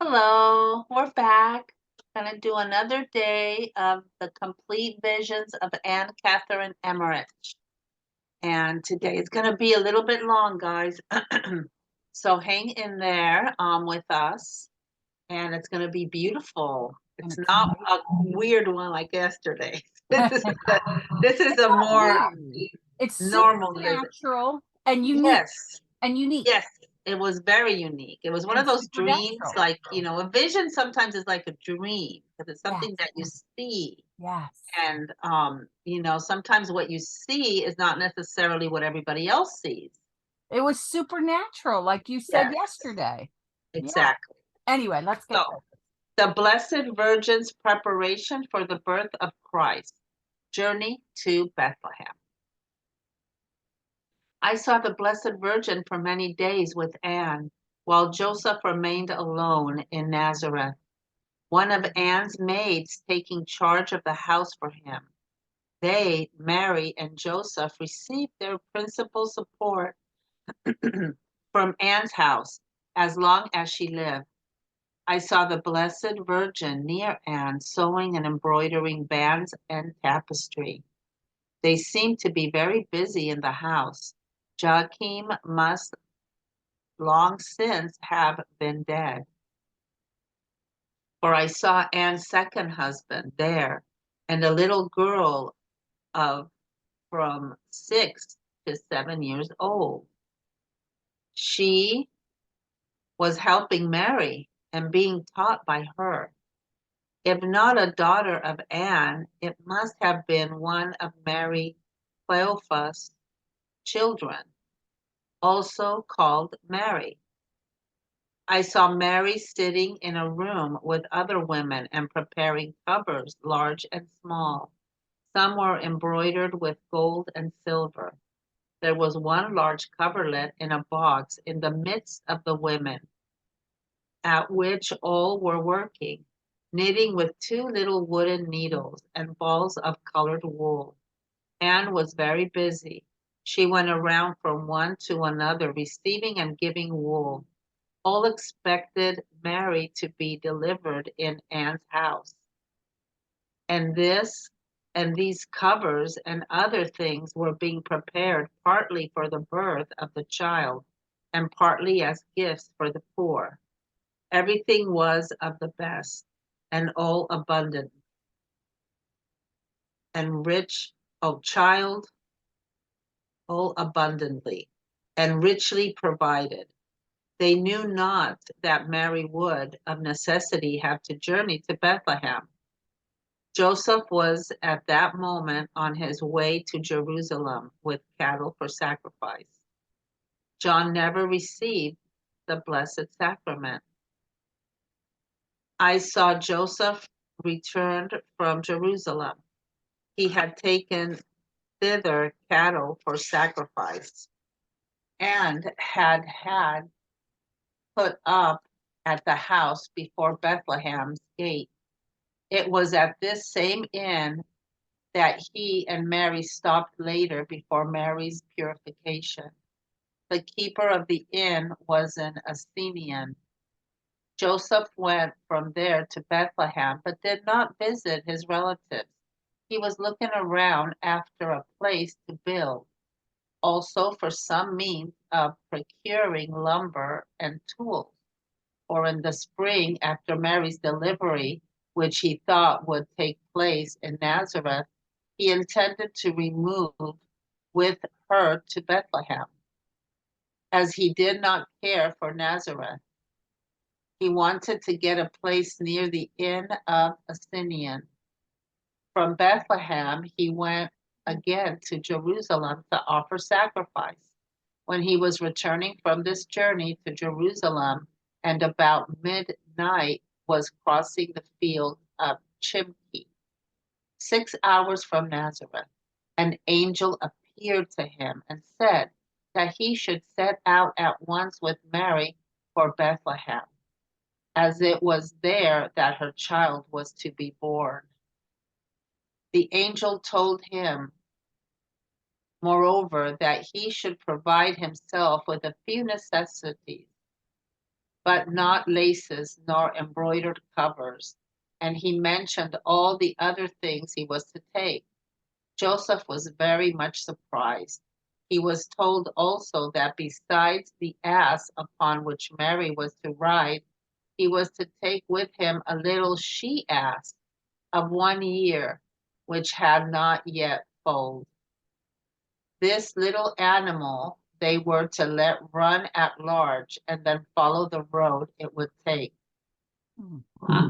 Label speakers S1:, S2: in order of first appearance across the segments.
S1: Hello, we're back. Gonna do another day of the complete visions of Anne Catherine Emmerich. And today is gonna be a little bit long, guys. So hang in there with us, and it's gonna be beautiful.
S2: I'm
S1: It's not
S2: excited.
S1: a weird one like yesterday. This is a
S2: Not
S1: more
S2: weird. It's
S1: normal visit.
S2: supernatural and unique
S1: Yes.
S2: and unique.
S1: Yes, it was very unique. It was one of
S2: And
S1: those dreams,
S2: supernatural.
S1: like, a vision sometimes is like a dream because it's
S2: Yes,
S1: something that you see.
S2: yes.
S1: And, sometimes what you see is not necessarily what everybody else sees.
S2: It was supernatural, like you said
S1: Yes,
S2: yesterday. Yeah.
S1: exactly.
S2: Anyway, let's get
S1: So,
S2: to it.
S1: the Blessed Virgin's preparation for the birth of Christ, journey to Bethlehem. I saw the Blessed Virgin for many days with Anne, while Joseph remained alone in Nazareth. One of Anne's maids taking charge of the house for him. They, Mary and Joseph, received their principal support from Anne's house as long as she lived. I saw the Blessed Virgin near Anne sewing and embroidering bands and tapestry. They seemed to be very busy in the house. Joachim must long since have been dead. For I saw Anne's second husband there, and a little girl of from 6 to 7 years old. She was helping Mary and being taught by her. If not a daughter of Anne, it must have been one of Mary Cleophas' children, also called Mary. I saw Mary sitting in a room with other women and preparing covers, large and small. Some were embroidered with gold and silver. There was one large coverlet in a box in the midst of the women, at which all were working, knitting with two little wooden needles and balls of colored wool. Anne was very busy. She went around from one to another, receiving and giving wool. All expected Mary to be delivered in Anne's house. And this and these covers and other things were being prepared partly for the birth of the child and partly as gifts for the poor. Everything was of the best and all abundant and rich, oh child, all abundantly and richly provided. They knew not that Mary would, of necessity, have to journey to Bethlehem. Joseph was at that moment on his way to Jerusalem with cattle for sacrifice. John never received the Blessed Sacrament. I saw Joseph returned from Jerusalem. He had taken thither cattle for sacrifice and had put up at the house before Bethlehem's gate. It was at this same inn that he and Mary stopped later before Mary's purification. The keeper of the inn was an Athenian. Joseph went from there to Bethlehem, but did not visit his relatives. He was looking around after a place to build, also for some means of procuring lumber and tools. Or in the spring after Mary's delivery, which he thought would take place in Nazareth, he intended to remove with her to Bethlehem. As he did not care for Nazareth, he wanted to get a place near the inn of Athenian. From Bethlehem, he went again to Jerusalem to offer sacrifice. When he was returning from this journey to Jerusalem and about midnight was crossing the field of Chimki, 6 hours from Nazareth, an angel appeared to him and said that he should set out at once with Mary for Bethlehem, as it was there that her child was to be born. The angel told him, moreover, that he should provide himself with a few necessities. but not laces nor embroidered covers. And he mentioned all the other things he was to take. Joseph was very much surprised. He was told also that besides the ass upon which Mary was to ride, he was to take with him a little she ass of 1 year, which had not yet foaled. This little animal they were to let run at large and then follow the road it would take.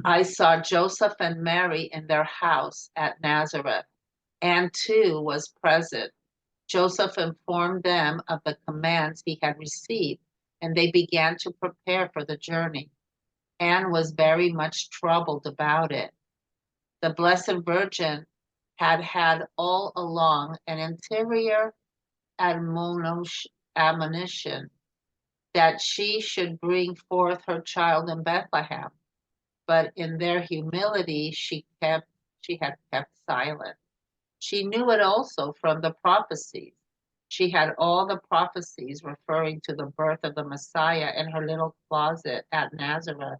S1: I saw Joseph and Mary in their house at Nazareth. Anne too was present. Joseph informed them of the commands he had received, and they began to prepare for the journey. Anne was very much troubled about it. The Blessed Virgin had had all along an interior admonition that she should bring forth her child in Bethlehem, but in their humility she had kept silent. She knew it also from the prophecies. She had all the prophecies referring to the birth of the Messiah in her little closet at Nazareth.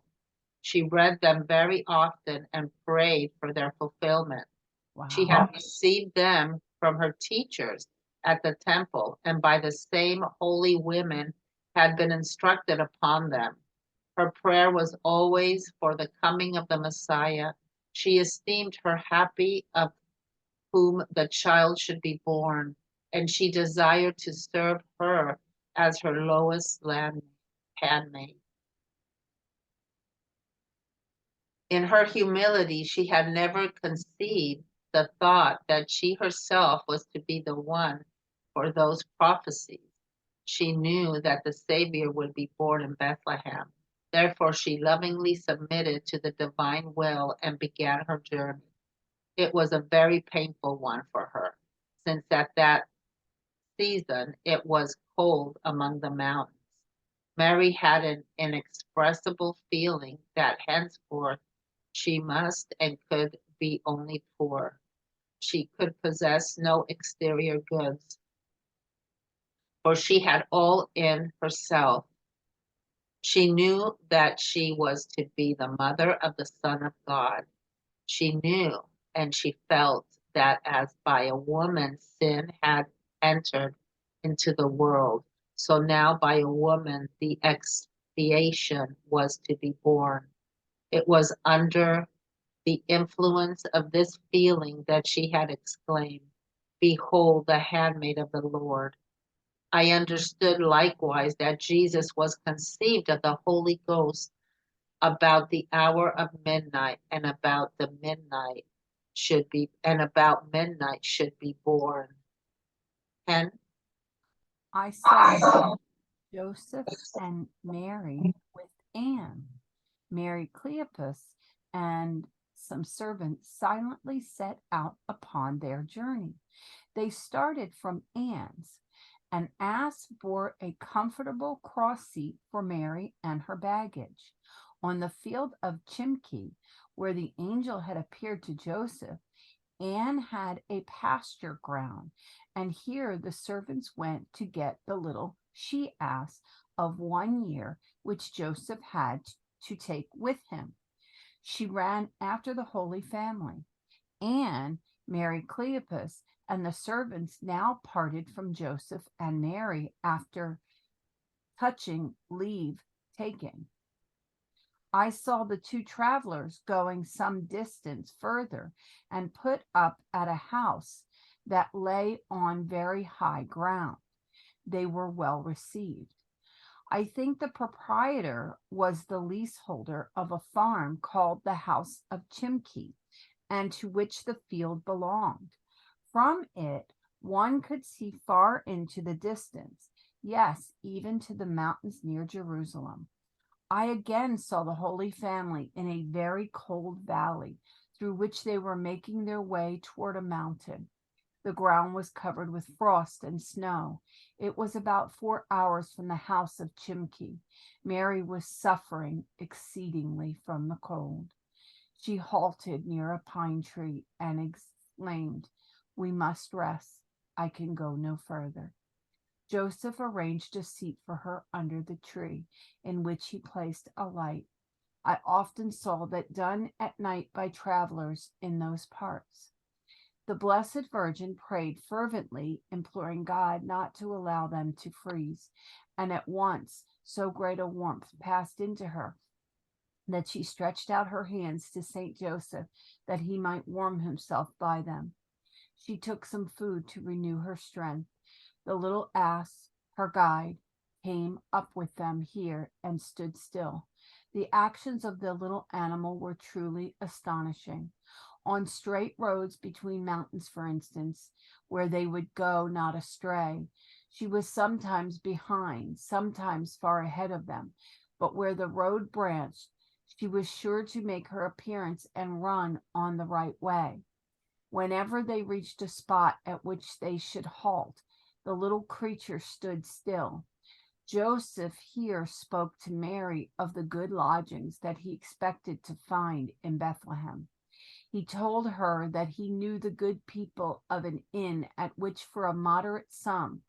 S1: She read them very often and prayed for their fulfillment. She
S2: Wow.
S1: had received them from her teachers at the temple, and by the same holy women had been instructed upon them. Her prayer was always for the coming of the Messiah. She esteemed her happy of whom the child should be born, and she desired to serve her as her lowest handmaid. In her humility, she had never conceived the thought that she herself was to be the one for those prophecies. She knew that the Savior would be born in Bethlehem. Therefore, she lovingly submitted to the divine will and began her journey. It was a very painful one for her, since at that season it was cold among the mountains. Mary had an inexpressible feeling that henceforth she must and could be only poor. She could possess no exterior goods, for she had all in herself. She knew that she was to be the mother of the Son of God. She knew and she felt that as by a woman sin had entered into the world, so now by a woman the expiation was to be born. It was under the influence of this feeling that she had exclaimed, "Behold the handmaid of the Lord." I understood likewise that Jesus was conceived of the Holy Ghost about the hour of midnight, and about midnight should be born. And
S2: I saw Joseph and Mary with Anne. Mary Cleopas and some servants silently set out upon their journey. They started from Anne's. An ass bore a comfortable cross seat for Mary and her baggage. On the field of Chimki, where the angel had appeared to Joseph, Anne had a pasture ground, and here the servants went to get the little she ass of 1 year, which Joseph had to take with him. She ran after the Holy Family. Anne, Mary Cleopas, and the servants now parted from Joseph and Mary after touching leave taken. I saw the two travelers going some distance further and put up at a house that lay on very high ground. They were well received. I think the proprietor was the leaseholder of a farm called the House of Chimki, and to which the field belonged. From it, one could see far into the distance, yes, even to the mountains near Jerusalem. I again saw the Holy Family in a very cold valley through which they were making their way toward a mountain. The ground was covered with frost and snow. It was about 4 hours from the house of Chimki. Mary was suffering exceedingly from the cold. She halted near a pine tree and exclaimed, "We must rest. I can go no further." Joseph arranged a seat for her under the tree, in which he placed a light. I often saw that done at night by travelers in those parts. The Blessed Virgin prayed fervently, imploring God not to allow them to freeze, and at once so great a warmth passed into her that she stretched out her hands to Saint Joseph that he might warm himself by them. She took some food to renew her strength. The little ass, her guide, came up with them here and stood still. The actions of the little animal were truly astonishing. On straight roads between mountains, for instance, where they would go not astray, she was sometimes behind, sometimes far ahead of them, but where the road branched, she was sure to make her appearance and run on the right way. Whenever they reached a spot at which they should halt, the little creature stood still. Joseph here spoke to Mary of the good lodgings that he expected to find in Bethlehem. He told her that he knew the good people of an inn at which for a moderate sum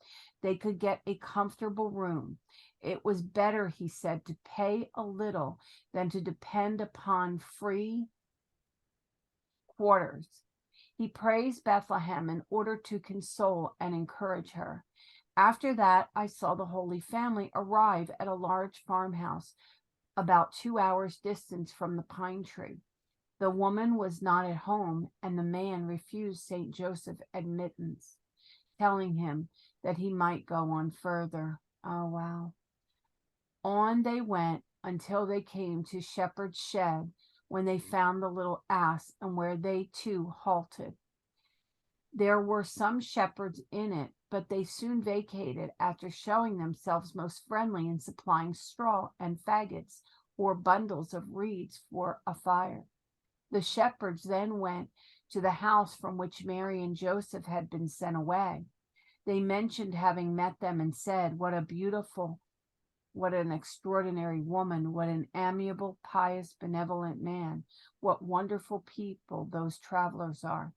S2: they could get a comfortable room. It was better, he said, to pay a little than to depend upon free quarters. He praised Bethlehem in order to console and encourage her. After that, I saw the Holy Family arrive at a large farmhouse about 2 hours' distance from the pine tree. The woman was not at home, and the man refused Saint Joseph admittance, telling him that he might go on further. Oh, wow. On they went until they came to Shepherd's Shed, when they found the little ass, and where they too halted. There were some shepherds in it, but they soon vacated after showing themselves most friendly in supplying straw and faggots or bundles of reeds for a fire. The shepherds then went to the house from which Mary and Joseph had been sent away. They mentioned having met them and said, "What a beautiful, what an extraordinary woman, what an amiable, pious, benevolent man, what wonderful people those travelers are."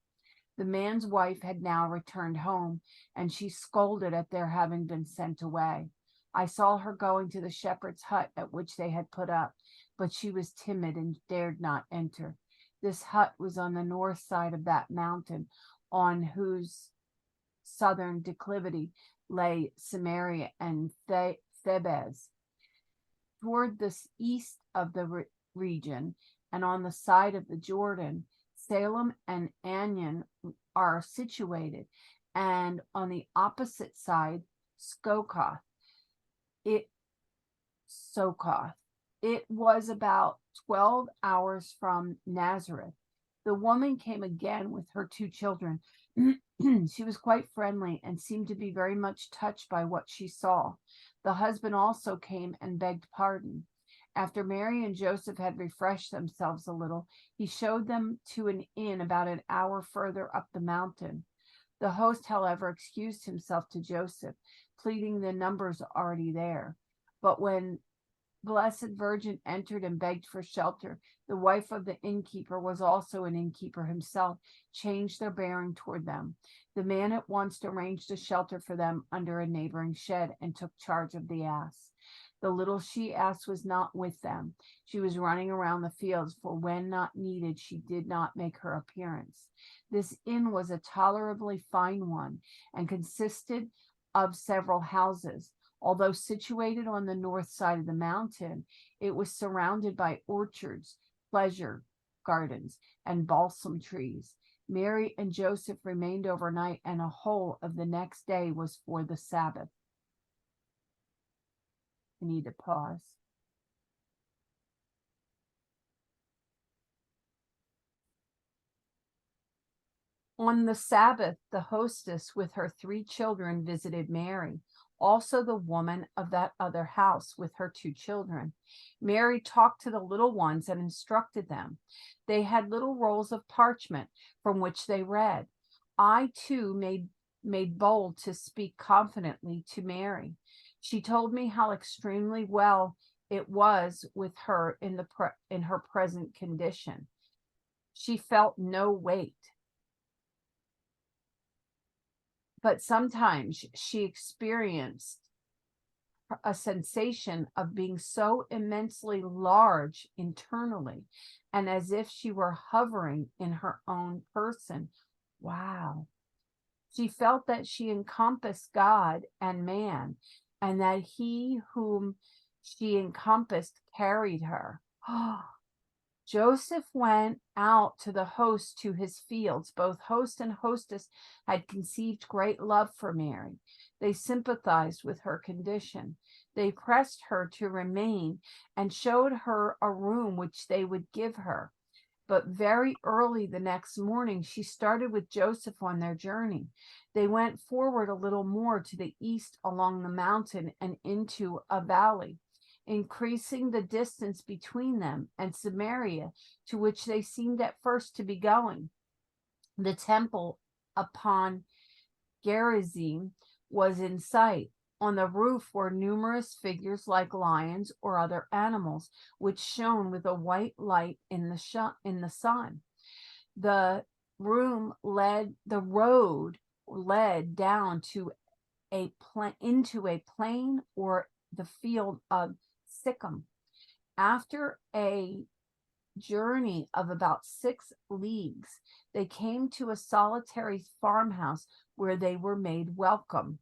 S2: The man's wife had now returned home, and she scolded at their having been sent away. I saw her going to the shepherd's hut at which they had put up, but she was timid and dared not enter. This hut was on the north side of that mountain, on whose southern declivity lay Samaria and Thebes. Toward the east of the region, and on the side of the Jordan, Salem and Anion are situated, and on the opposite side, Sokoth. It was about 12 hours from Nazareth. The woman came again with her 2 children. She was quite friendly and seemed to be very much touched by what she saw. The husband also came and begged pardon. After Mary and Joseph had refreshed themselves a little, he showed them to an inn about an hour further up the mountain. The host, however, excused himself to Joseph, pleading the numbers already there. But when Blessed Virgin entered and begged for shelter, the wife of the innkeeper was also an innkeeper himself, changed their bearing toward them. The man at once arranged a shelter for them under a neighboring shed and took charge of the ass. The little she-ass was not with them. She was running around the fields, for when not needed, she did not make her appearance. This inn was a tolerably fine one, and consisted of several houses. Although situated on the north side of the mountain, it was surrounded by orchards, pleasure gardens, and balsam trees. Mary and Joseph remained overnight, and a whole of the next day was for the Sabbath. I need to pause. On the Sabbath, the hostess with her 3 children visited Mary, also the woman of that other house with her 2 children. Mary talked to the little ones and instructed them. They had little rolls of parchment from which they read. I too made bold to speak confidently to Mary. She told me how extremely well it was with her in her present condition. She felt no weight. but sometimes she experienced a sensation of being so immensely large internally and as if she were hovering in her own person. Wow. She felt that she encompassed God and man, and that he whom she encompassed carried her. Joseph went out to the host to his fields. Both host and hostess had conceived great love for Mary. They sympathized with her condition. They pressed her to remain and showed her a room which they would give her. But very early the next morning, she started with Joseph on their journey. They went forward a little more to the east along the mountain and into a valley, increasing the distance between them and Samaria, to which they seemed at first to be going. The temple upon Gerizim was in sight. On the roof were numerous figures like lions or other animals, which shone with a white light in the sun. The road led down to into a plain or the field of Sikkim. After a journey of about 6 leagues, they came to a solitary farmhouse where they were made welcome.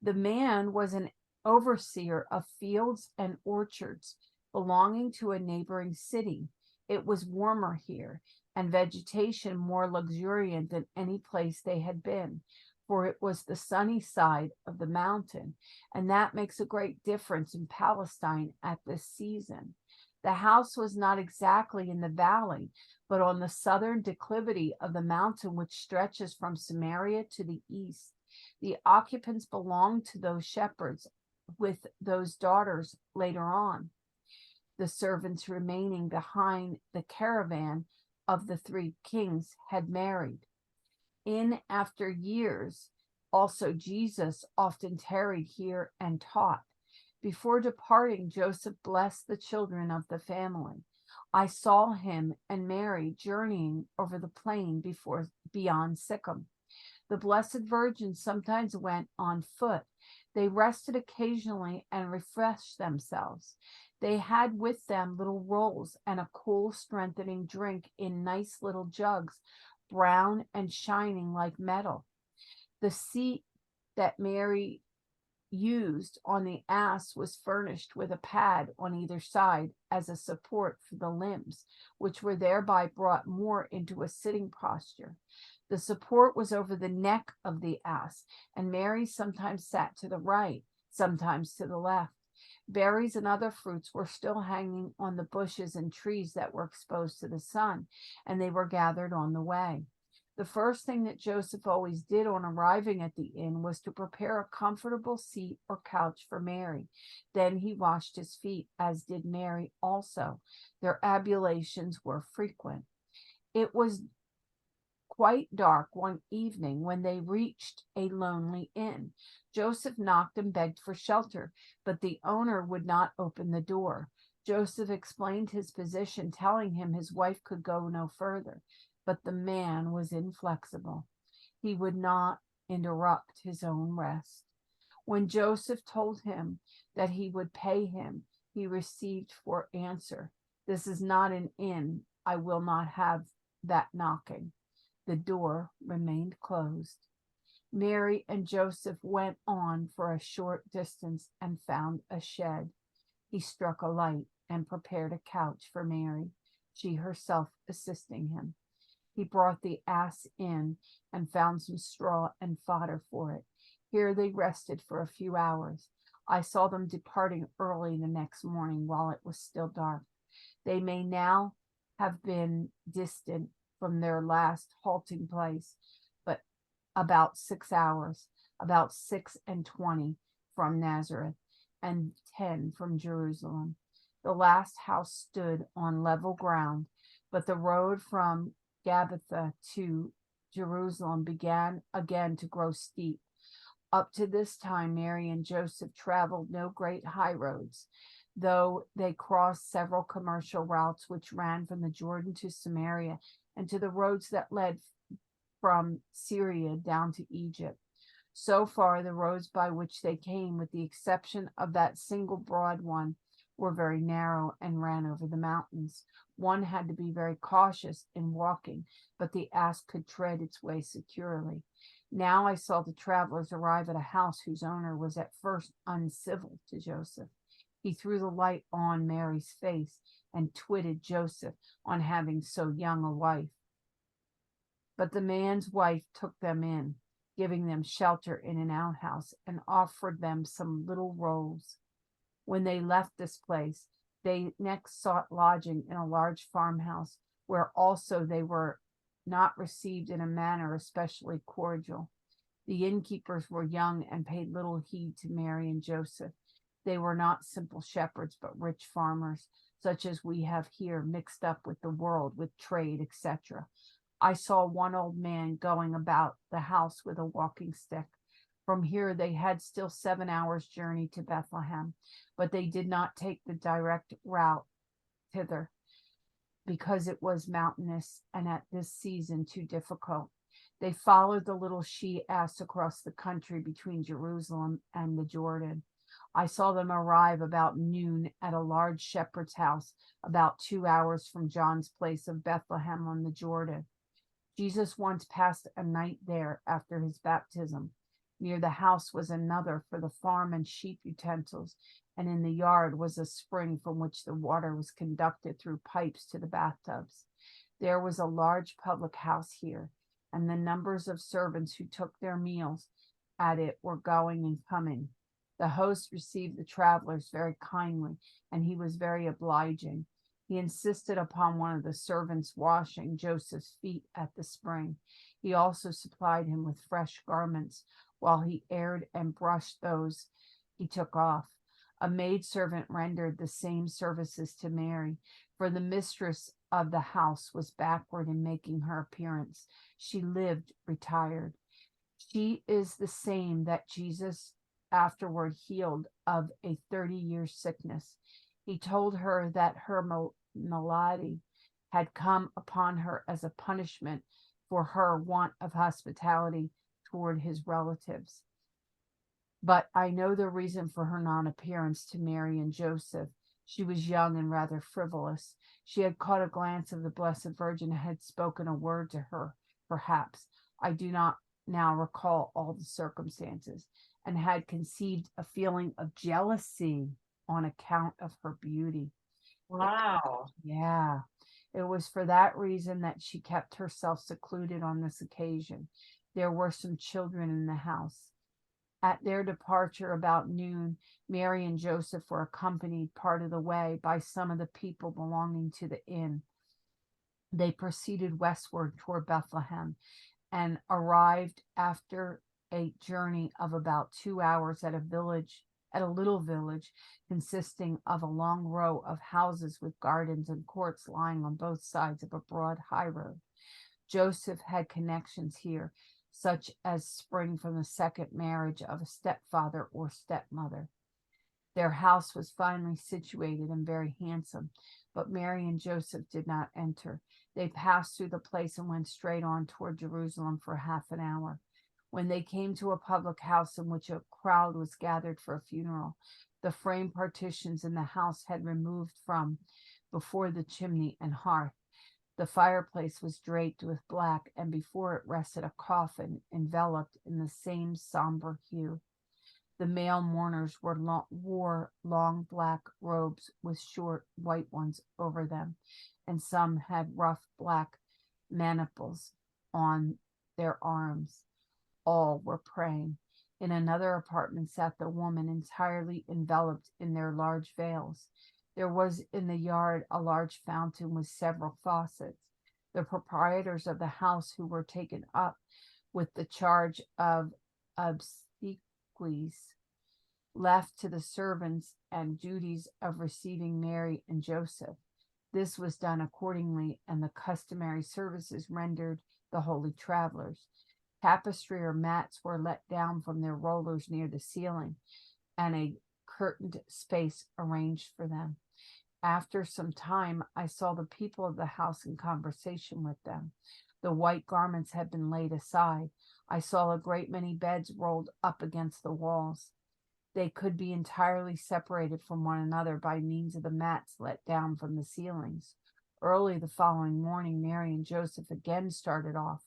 S2: The man was an overseer of fields and orchards belonging to a neighboring city. It was warmer here, and vegetation more luxuriant than any place they had been, for it was the sunny side of the mountain, and that makes a great difference in Palestine at this season. The house was not exactly in the valley, but on the southern declivity of the mountain which stretches from Samaria to the east. The occupants belonged to those shepherds with those daughters later on. The servants remaining behind the caravan of the 3 kings had married. In after years, also Jesus often tarried here and taught. Before departing, Joseph blessed the children of the family. I saw him and Mary journeying over the plain beyond Sikkim. The Blessed Virgin sometimes went on foot. They rested occasionally and refreshed themselves. They had with them little rolls and a cool, strengthening drink in nice little jugs, brown and shining like metal. The seat that Mary used on the ass was furnished with a pad on either side as a support for the limbs, which were thereby brought more into a sitting posture. The support was over the neck of the ass, and Mary sometimes sat to the right, sometimes to the left. Berries and other fruits were still hanging on the bushes and trees that were exposed to the sun, and they were gathered on the way. The first thing that Joseph always did on arriving at the inn was to prepare a comfortable seat or couch for Mary. Then he washed his feet, as did Mary also. Their ablutions were frequent. It was quite dark one evening when they reached a lonely inn. Joseph knocked and begged for shelter, but the owner would not open the door. Joseph explained his position, telling him his wife could go no further, but the man was inflexible. He would not interrupt his own rest. When Joseph told him that he would pay him, he received for answer, "This is not an inn. I will not have that knocking." The door remained closed. Mary and Joseph went on for a short distance and found a shed. He struck a light and prepared a couch for Mary, she herself assisting him. He brought the ass in and found some straw and fodder for it. Here they rested for a few hours. I saw them departing early the next morning while it was still dark. They may now have been distant from their last halting place, but about 6 hours, about 6:20 from Nazareth, and 10 from Jerusalem. The last house stood on level ground, but the road from Gabbatha to Jerusalem began again to grow steep. Up to this time, Mary and Joseph traveled no great high roads, though they crossed several commercial routes which ran from the Jordan to Samaria and to the roads that led from Syria down to Egypt. So far, the roads by which they came, with the exception of that single broad one, were very narrow and ran over the mountains. One had to be very cautious in walking, but the ass could tread its way securely. Now I saw the travelers arrive at a house whose owner was at first uncivil to Joseph. He threw the light on Mary's face and twitted Joseph on having so young a wife. But the man's wife took them in, giving them shelter in an outhouse, and offered them some little rolls. When they left this place, they next sought lodging in a large farmhouse, where also they were not received in a manner especially cordial. The innkeepers were young and paid little heed to Mary and Joseph. They were not simple shepherds, but rich farmers, such as we have here, mixed up with the world, with trade, etc. I saw one old man going about the house with a walking stick. From here they had still 7 hours' journey to Bethlehem, but they did not take the direct route thither, because it was mountainous and at this season too difficult. They followed the little she-ass across the country between Jerusalem and the Jordan. I saw them arrive about noon at a large shepherd's house, about 2 hours from John's place of Bethlehem on the Jordan. Jesus once passed a night there after his baptism. Near the house was another for the farm and sheep utensils, and in the yard was a spring from which the water was conducted through pipes to the bathtubs. There was a large public house here, and the numbers of servants who took their meals at it were going and coming. The host received the travelers very kindly, and he was very obliging. He insisted upon one of the servants washing Joseph's feet at the spring. He also supplied him with fresh garments, while he aired and brushed those he took off. A maidservant rendered the same services to Mary, for the mistress of the house was backward in making her appearance. She lived retired. She is the same that Jesus afterward healed of a 30-year sickness. He told her that her malady had come upon her as a punishment for her want of hospitality toward his relatives. But I know the reason for her non-appearance to Mary and Joseph. She was young and rather frivolous. She had caught a glance of the Blessed Virgin and had spoken a word to her, perhaps. I do not now recall all the circumstances, and had conceived a feeling of jealousy on account of her beauty.
S1: Wow.
S2: Yeah, it was for that reason that she kept herself secluded on this occasion. There were some children in the house. At their departure about noon, Mary and Joseph were accompanied part of the way by some of the people belonging to the inn. They proceeded westward toward Bethlehem and arrived after a journey of about 2 hours at a little village consisting of a long row of houses with gardens and courts lying on both sides of a broad highroad. Joseph had connections here, such as spring from the second marriage of a stepfather or stepmother. Their house was finely situated and very handsome, but Mary and Joseph did not enter. They passed through the place and went straight on toward Jerusalem for half an hour. When they came to a public house in which a crowd was gathered for a funeral, the frame partitions in the house had removed from before the chimney and hearth. The fireplace was draped with black, and before it rested a coffin enveloped in the same somber hue. The male mourners wore long black robes with short white ones over them, and some had rough black maniples on their arms. All were praying. In another apartment sat the woman, entirely enveloped in their large veils. There was in the yard a large fountain with several faucets. The proprietors of the house, who were taken up with the charge of obsequies, left to the servants and duties of receiving Mary and Joseph. This was done accordingly, and the customary services rendered the holy travelers. Tapestry or mats were let down from their rollers near the ceiling, and a curtained space arranged for them. After some time, I saw the people of the house in conversation with them. The white garments had been laid aside. I saw a great many beds rolled up against the walls. They could be entirely separated from one another by means of the mats let down from the ceilings. Early the following morning, Mary and Joseph again started off.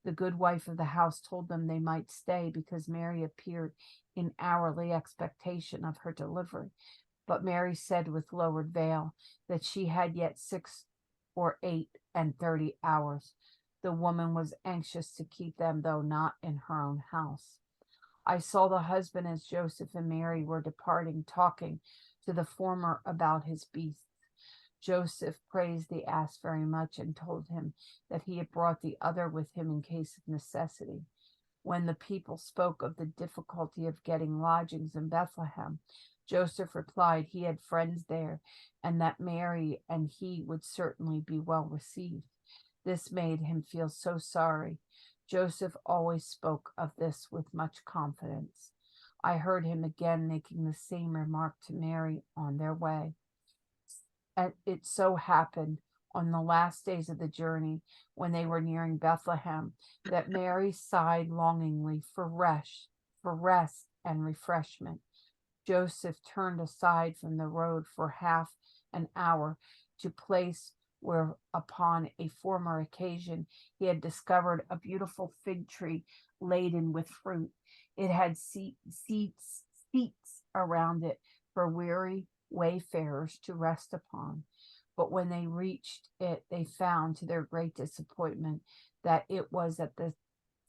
S2: The good wife of the house told them they might stay because Mary appeared in hourly expectation of her delivery. But Mary said with lowered veil that she had yet 6 or 8 and 30 hours. The woman was anxious to keep them, though not in her own house. I saw the husband as Joseph and Mary were departing, talking to the former about his beasts. Joseph praised the ass very much and told him that he had brought the other with him in case of necessity. When the people spoke of the difficulty of getting lodgings in Bethlehem, Joseph replied he had friends there and that Mary and he would certainly be well received. This made him feel so sorry. Joseph always spoke of this with much confidence. I heard him again making the same remark to Mary on their way. And it so happened on the last days of the journey, when they were nearing Bethlehem, that Mary sighed longingly for rest and refreshment. Joseph turned aside from the road for half an hour to place where upon a former occasion he had discovered a beautiful fig tree laden with fruit. It had seats around it for weary wayfarers to rest upon. But when they reached it, they found to their great disappointment that it was at the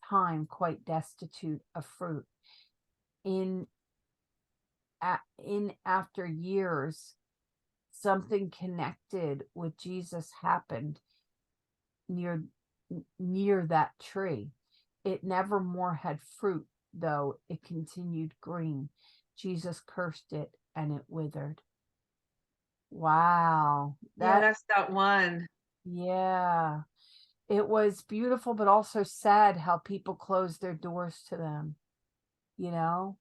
S2: time quite destitute of fruit. In after years, something connected with Jesus happened near that tree. It never more had fruit, though it continued green. Jesus cursed it and it withered. Wow.
S1: Yeah, that's that one.
S2: Yeah. It was beautiful, but also sad how people closed their doors to them. You know?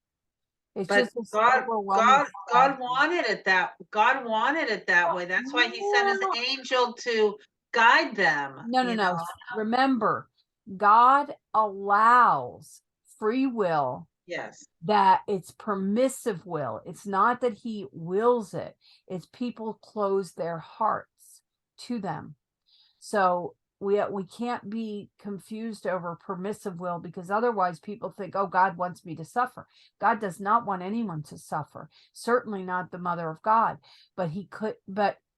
S2: It's
S1: But
S2: just this
S1: God,
S2: overwhelming
S1: God, God
S2: sadness.
S1: wanted it that. God wanted it that way. That's why He sent His angel to guide them.
S2: No. Remember, God allows free will,
S1: Yes.
S2: that it's permissive will. It's not that he wills it. It's people close their hearts to them. So we can't be confused over permissive will, because otherwise people think, oh, God wants me to suffer. God does not want anyone to suffer. Certainly not the mother of God. But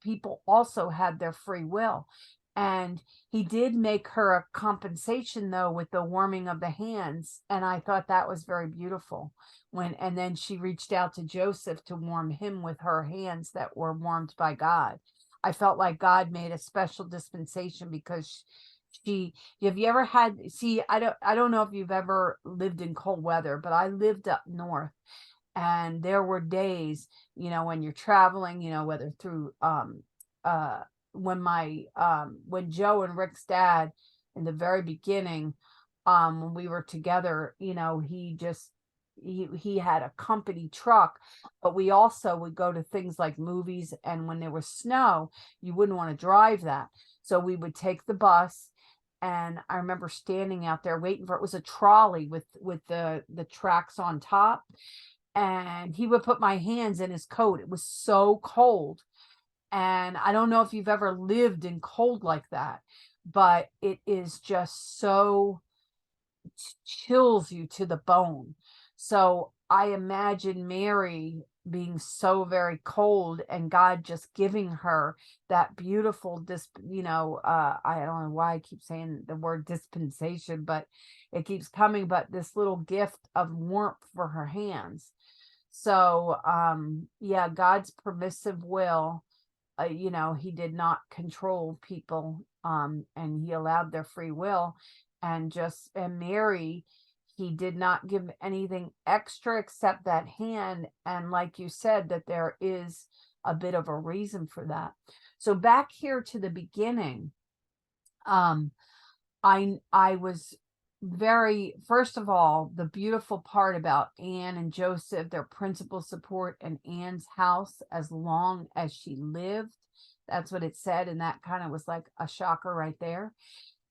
S2: people also had their free will. And he did make her a compensation, though, with the warming of the hands. And I thought that was very beautiful. And then she reached out to Joseph to warm him with her hands that were warmed by God. I felt like God made a special dispensation, because have you ever I don't know if you've ever lived in cold weather, but I lived up north, and there were days, when you're traveling, whether through, when Joe and Rick's dad, in the very beginning, when we were together, he had a company truck, but we also would go to things like movies, and when there was snow, you wouldn't want to drive that, so we would take the bus. And I remember standing out there waiting for it. Was a trolley with the tracks on top, and he would put my hands in his coat. It was so cold. And I don't know if you've ever lived in cold like that, but it is just so chills you to the bone. So I imagine Mary being so very cold, and God just giving her that beautiful I don't know why I keep saying the word dispensation, but it keeps coming, but this little gift of warmth for her hands. So yeah, God's permissive will, he did not control people, and he allowed their free will. And Mary, he did not give anything extra except that hand. And like you said, that there is a bit of a reason for that. So back here to the beginning, I was first of all, the beautiful part about Anne and Joseph, their principal support in Anne's house as long as she lived. That's what it said. And that kind of was like a shocker right there.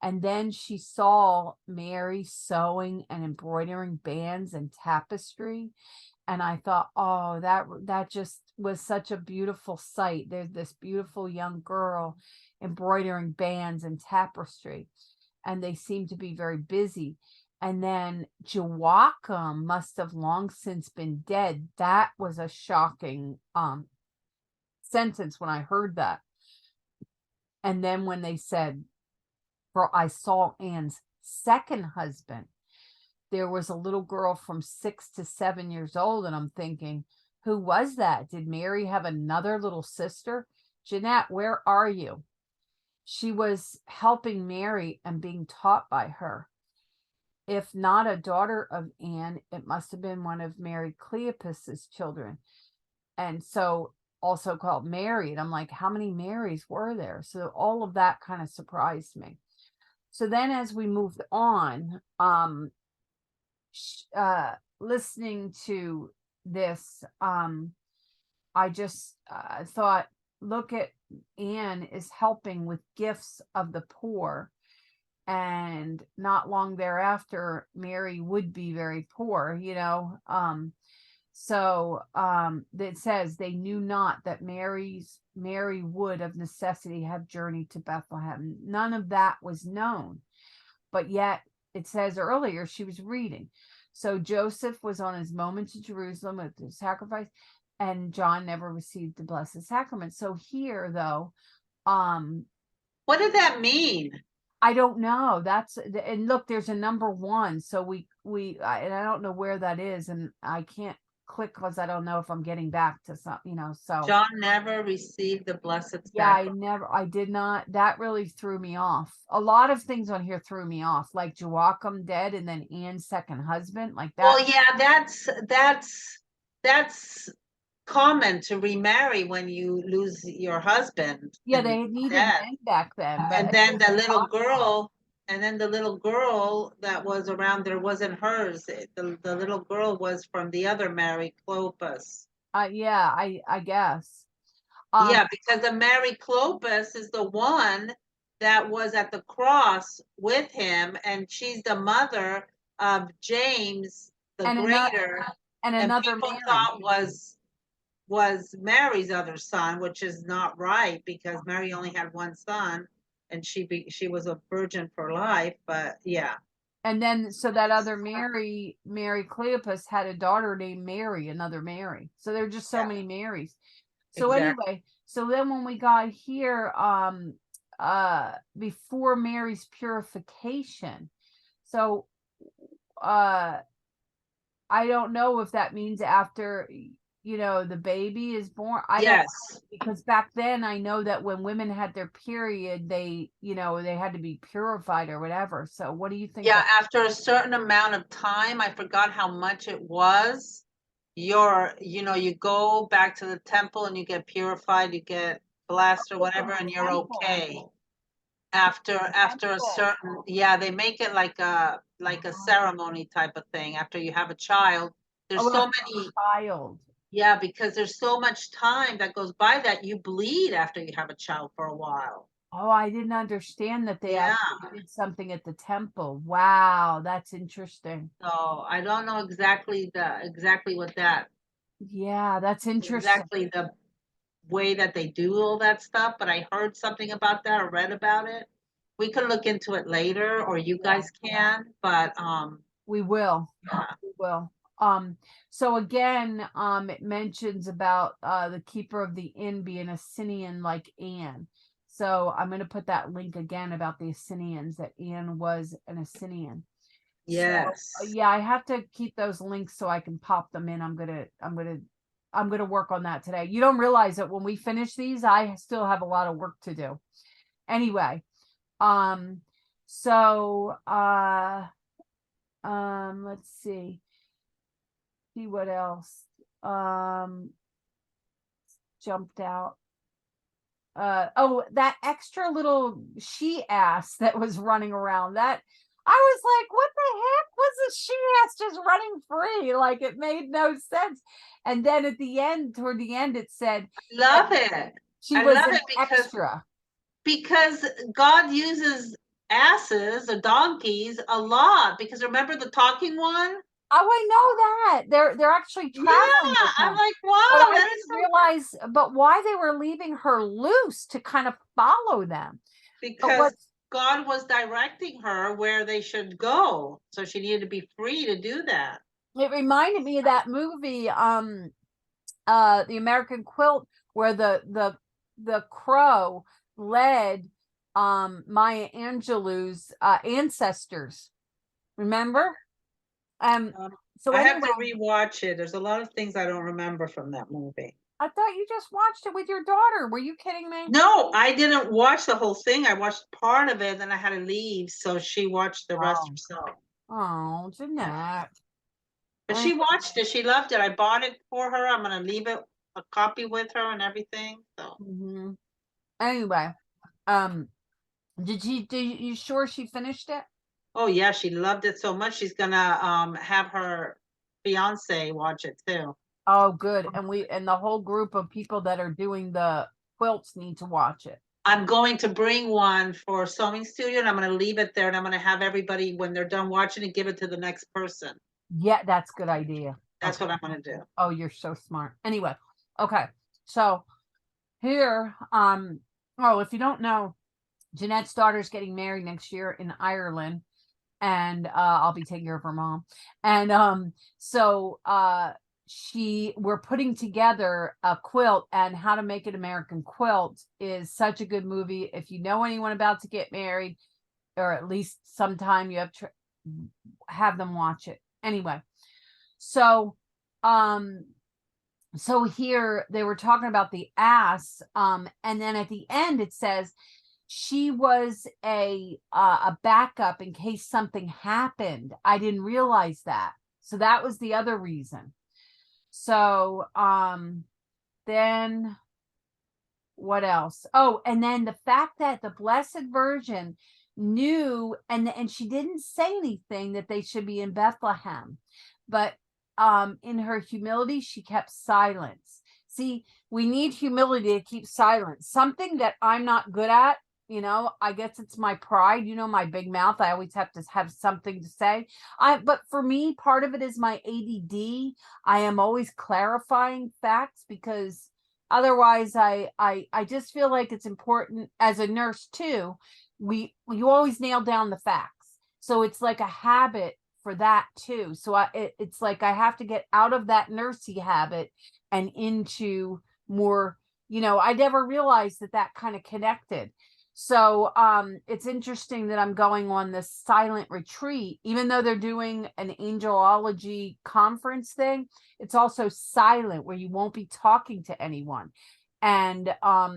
S2: And then she saw Mary sewing and embroidering bands and tapestry. And I thought, oh, that just was such a beautiful sight. There's this beautiful young girl embroidering bands and tapestry, and they seem to be very busy. And then Joachim must have long since been dead. That was a shocking sentence when I heard that. And then when they said, for I saw Anne's second husband, there was a little girl from 6 to 7 years old. And I'm thinking, who was that? Did Mary have another little sister? Jeanette, where are you? She was helping Mary and being taught by her. If not a daughter of Anne, it must have been one of Mary Cleopas' children. And so also called Mary. And I'm like, how many Marys were there? So all of that kind of surprised me. So then as we moved on, listening to this, I just thought, look at Anne is helping with gifts of the poor. And not long thereafter, Mary would be very poor, So it says they knew not that Mary would of necessity have journeyed to Bethlehem. None of that was known. But yet it says earlier she was reading. So Joseph was on his moment to Jerusalem with the sacrifice, and John never received the Blessed Sacrament. So here, though,
S1: what did that mean?
S2: I don't know. And look, there's a number 1. So and I don't know where that is, and I can't click because I don't know if I'm getting back to some, so.
S1: John never received the Blessed Sacrament.
S2: Yeah, I did not. That really threw me off. A lot of things on here threw me off, like Joachim dead and then Anne's second husband, like that.
S1: Well, yeah, that's common to remarry when you lose your husband.
S2: Yeah, they needed men back then.
S1: And then the little girl that was around there wasn't hers. The little girl was from the other Mary Clopas.
S2: Yeah, I guess.
S1: Yeah, because the Mary Clopas is the one that was at the cross with him, and she's the mother of James the Greater.
S2: And another
S1: people
S2: Mary.
S1: thought was Mary's other son, which is not right, because Mary only had one son, and she was a virgin for life. But yeah.
S2: And then so that other Mary Cleopas, had a daughter named Mary, another Mary. So there are just so many Marys. So anyway, so then when we got here, before Mary's purification, so I don't know if that means after the baby is born.
S1: Yes.
S2: Because back then I know that when women had their period, they they had to be purified or whatever. So what do you think?
S1: Yeah, after a certain amount of time, I forgot how much it was. You go back to the temple and you get purified, you get blessed or whatever, and you're okay. After a certain, they make it like a ceremony type of thing. After you have a child, there's so many.
S2: Child.
S1: Yeah, because there's so much time that goes by that you bleed after you have a child for a while.
S2: Oh, I didn't understand that they actually did something at the temple. Wow, that's interesting.
S1: So I don't know exactly what that.
S2: Yeah, that's interesting.
S1: Exactly the way that they do all that stuff, but I heard something about that or read about it. We can look into it later, or you guys can, but
S2: we will.
S1: Yeah.
S2: We will. So again, it mentions about the keeper of the inn being a Assyrian like Anne. So I'm going to put that link again about the Assyrians, that Anne was an Assyrian.
S1: Yes.
S2: So, yeah, I have to keep those links so I can pop them in. I'm gonna work on that today. You don't realize that when we finish these, I still have a lot of work to do. Anyway, so let's see what else jumped out. That extra little she-ass that was running around, that I was like, what the heck was a she-ass just running free? Like, it made no sense. And then at the end, toward the end, it said,
S1: love it.
S2: She was an extra.
S1: Because God uses asses or donkeys a lot, because remember the talking one?
S2: Oh, I know that. They're actually traveling
S1: Yeah,
S2: with
S1: I'm
S2: him.
S1: like,
S2: But
S1: wow,
S2: I
S1: that is
S2: didn't
S1: so
S2: realize but why they were leaving her loose to kind of follow them. But
S1: because
S2: what's
S1: God was directing her where they should go. So she needed to be free to do that.
S2: it reminded me of that movie, The American Quilt, where the crow led Maya Angelou's ancestors. Remember? Um
S1: Um,
S2: so
S1: I have
S2: anyway,
S1: to rewatch it. There's a lot of things I don't remember from that movie.
S2: I thought you just watched it with your daughter. Were you kidding me?
S1: No, I didn't watch the whole thing. I watched part of it, then I had to leave, so she watched the rest
S2: Oh,
S1: herself.
S2: oh, Jeanette.
S1: But she watched it. She loved it. I bought it for her. I'm gonna leave it a copy with her and everything. So,
S2: Mhm. Anyway, um, did you sure she finished it?
S1: oh yeah, she loved it so much. She's gonna have her fiance watch it too.
S2: Oh, good. And the whole group of people that are doing the quilts need to watch it.
S1: I'm going to bring one for sewing studio, and I'm gonna leave it there, and I'm gonna have everybody when they're done watching it, give it to the next person.
S2: Yeah, that's a good idea.
S1: That's
S2: Okay.
S1: what I'm gonna do.
S2: Oh, you're so smart. Anyway, okay. So here, oh, if you don't know, Jeanette's daughter's getting married next year in Ireland, and I'll be taking care of her mom. And so we're putting together a quilt, and How to Make an American Quilt is such a good movie. If you know anyone about to get married, or at least sometime you have them watch it. Anyway, so um so here they were talking about the ass, and then at the end it says she was a backup in case something happened. I didn't realize that. So that was the other reason. So then what else? Oh, and then the fact that the Blessed Virgin knew, and she didn't say anything that they should be in Bethlehem, but in her humility she kept silence. See, we need humility to keep silence, something that I'm not good at. I guess it's my pride, my big mouth. I always have to have something to say. But for me, part of it is my ADD. I am always clarifying facts, because otherwise I just feel like it's important as a nurse too. You always nail down the facts, so it's like a habit for that too. So it's like I have to get out of that nursey habit and into more, I never realized that kind of connected. So it's interesting that I'm going on this silent retreat, even though they're doing an angelology conference thing. It's also silent, where you won't be talking to anyone. And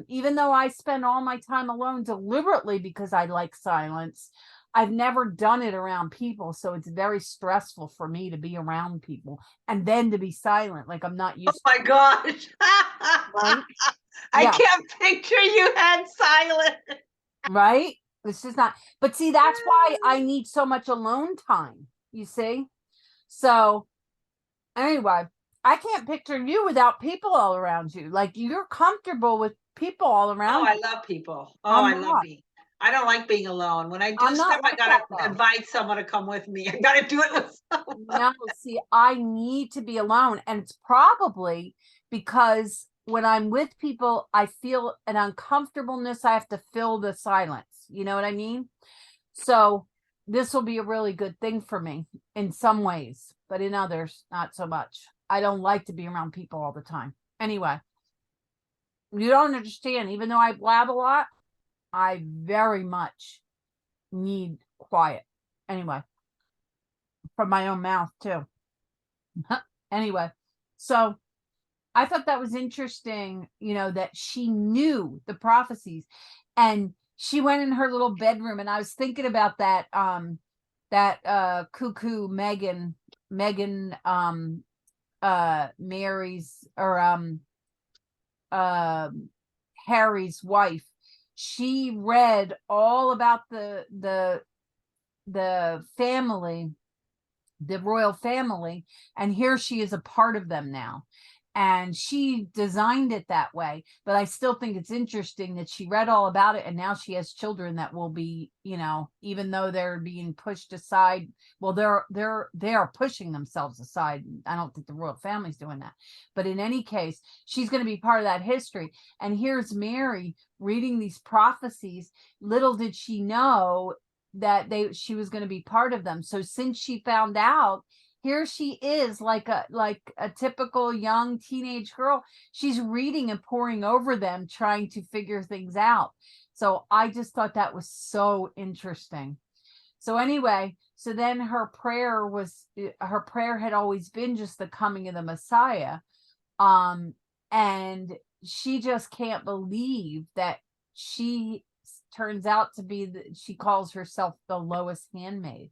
S2: even though I spend all my time alone deliberately because I like silence, I've never done it around people. So it's very stressful for me to be around people and then to be silent. Like I'm not
S1: Oh
S2: used
S1: my gosh.
S2: right?
S1: I
S2: Yeah,
S1: can't picture you had silent.
S2: right. This is not, but see, that's why I need so much alone time, you see? So anyway, I can't picture you without people all around you. Like you're comfortable with people all
S1: Oh,
S2: around
S1: I
S2: you.
S1: love people. Oh,
S2: I'm
S1: I love
S2: not.
S1: being. I don't like being alone. When I do
S2: I'm
S1: stuff,
S2: not
S1: I
S2: like that
S1: gotta
S2: though.
S1: invite someone to come with me. I gotta do it with someone.
S2: No, see, I need to be alone. And it's probably because when I'm with people, I feel an uncomfortableness. I have to fill the silence. You know what I mean? So this will be a really good thing for me in some ways, but in others, not so much. I don't like to be around people all the time. Anyway, you don't understand. Even though I blab a lot, I very much need quiet. Anyway, from my own mouth too. Anyway, so I thought that was interesting, that she knew the prophecies, and she went in her little bedroom, and I was thinking about that cuckoo Megan Mary's or uh Harry's wife. She read all about the family, the royal family, and here she is a part of them now. and she designed it that way. But I still think it's interesting that she read all about it, and now she has children that will be, even though they're being pushed aside. Well, they are pushing themselves aside. I don't think the royal family's doing that, but in any case, she's going to be part of that history. And here's Mary reading these prophecies. Little did she know that she was going to be part of them. So since she found out, here she is, like a typical young teenage girl. She's reading and poring over them, trying to figure things out. So I just thought that was so interesting. So anyway, so then her prayer had always been just the coming of the Messiah. And she just can't believe that she turns out to be she calls herself the lowest handmaid.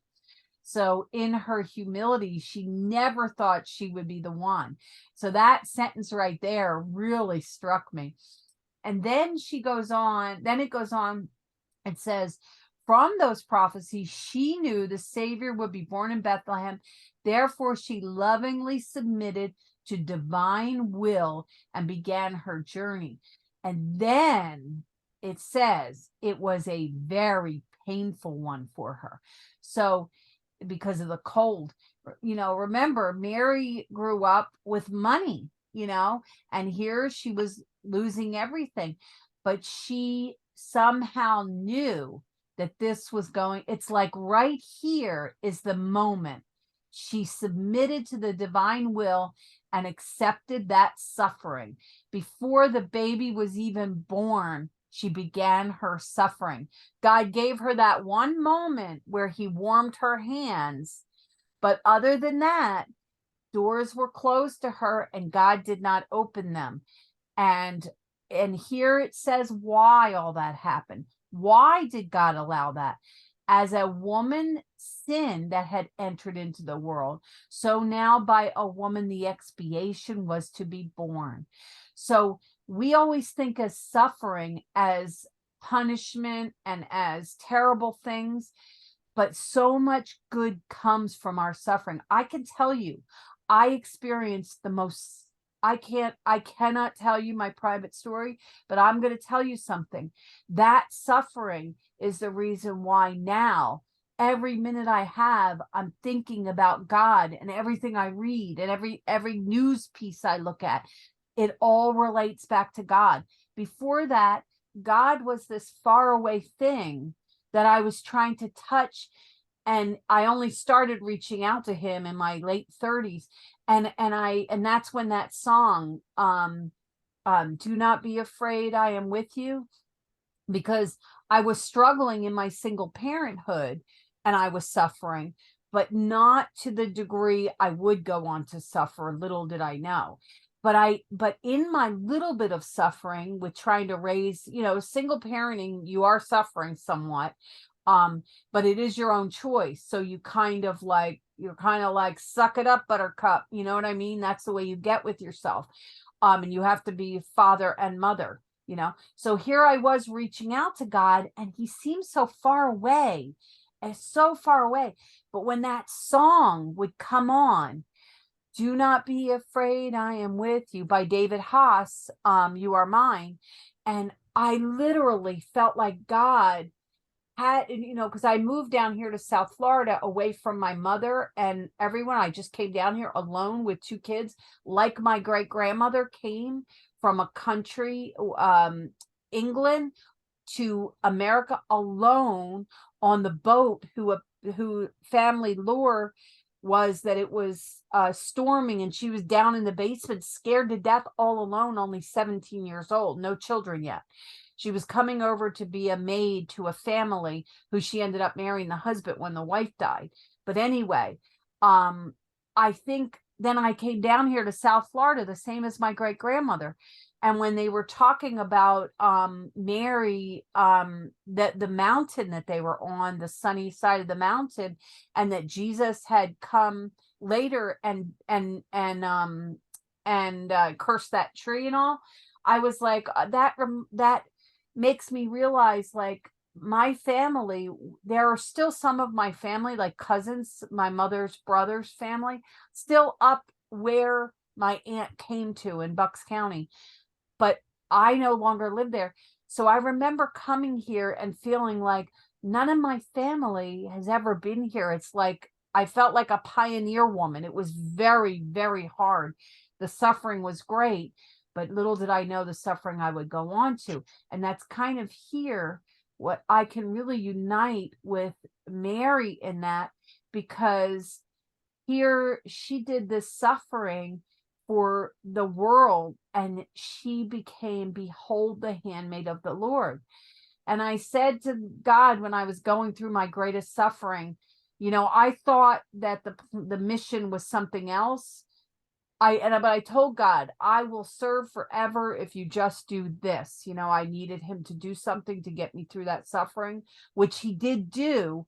S2: So in her humility, she never thought she would be the one. So that sentence right there really struck me. And then it goes on, it says, from those prophecies, she knew the Savior would be born in Bethlehem. Therefore, she lovingly submitted to divine will and began her journey. And then it says it was a very painful one for her. So because of the cold, remember, Mary grew up with money, and here she was losing everything, but she somehow knew that this was going, it's like right here is the moment she submitted to the divine will and accepted that suffering. Before the baby was even born, she began her suffering. God gave her that one moment where he warmed her hands. But other than that, doors were closed to her and God did not open them. And here it says why all that happened. Why did God allow that? As a woman sin that had entered into the world, so now by a woman the expiation was to be born. So we always think of suffering as punishment and as terrible things, but so much good comes from our suffering. I can tell you, I experienced the most, I cannot tell you my private story, but I'm going to tell you something. That suffering is the reason why now, every minute I have, I'm thinking about God, and everything I read and every news piece I look at, it all relates back to God. Before that, God was this faraway thing that I was trying to touch, and I only started reaching out to him in my late 30s. And that's when that song, do not be afraid, I am with you, because I was struggling in my single parenthood and I was suffering, but not to the degree I would go on to suffer. Little did I know. But in my little bit of suffering with trying to raise, single parenting, you are suffering somewhat. But it is your own choice. So you're kind of like, suck it up, buttercup. You know what I mean? That's the way you get with yourself. And you have to be father and mother, So here I was reaching out to God, and he seemed so far away, so far away. But when that song would come on, do not be afraid, I am with you, by David Haas, You Are Mine. And I literally felt like God had, because I moved down here to South Florida away from my mother and everyone. I just came down here alone with 2 kids, like my great grandmother came from a country, England, to America alone on the boat, who family lore was that it was storming, and she was down in the basement, scared to death, all alone, only 17 years old, no children yet. She was coming over to be a maid to a family who she ended up marrying the husband when the wife died. But anyway, I think then I came down here to South Florida, the same as my great grandmother. And when they were talking about Mary, that the mountain that they were on, the sunny side of the mountain, and that Jesus had come later and cursed that tree and all, I was like, that makes me realize, like, my family, there are still some of my family, like cousins, my mother's brother's family, still up where my aunt came to in Bucks County, but I no longer live there. So I remember coming here and feeling like none of my family has ever been here. It's like I felt like a pioneer woman. It was very, very hard. The suffering was great, but little did I know the suffering I would go on to. And that's kind of here what I can really unite with Mary in that, because here she did this suffering for the world, and she became, behold, the handmaid of the Lord. And I said to God when I was going through my greatest suffering, I thought that the mission was something else. But I told God, I will serve forever if you just do this. I needed him to do something to get me through that suffering, which he did do.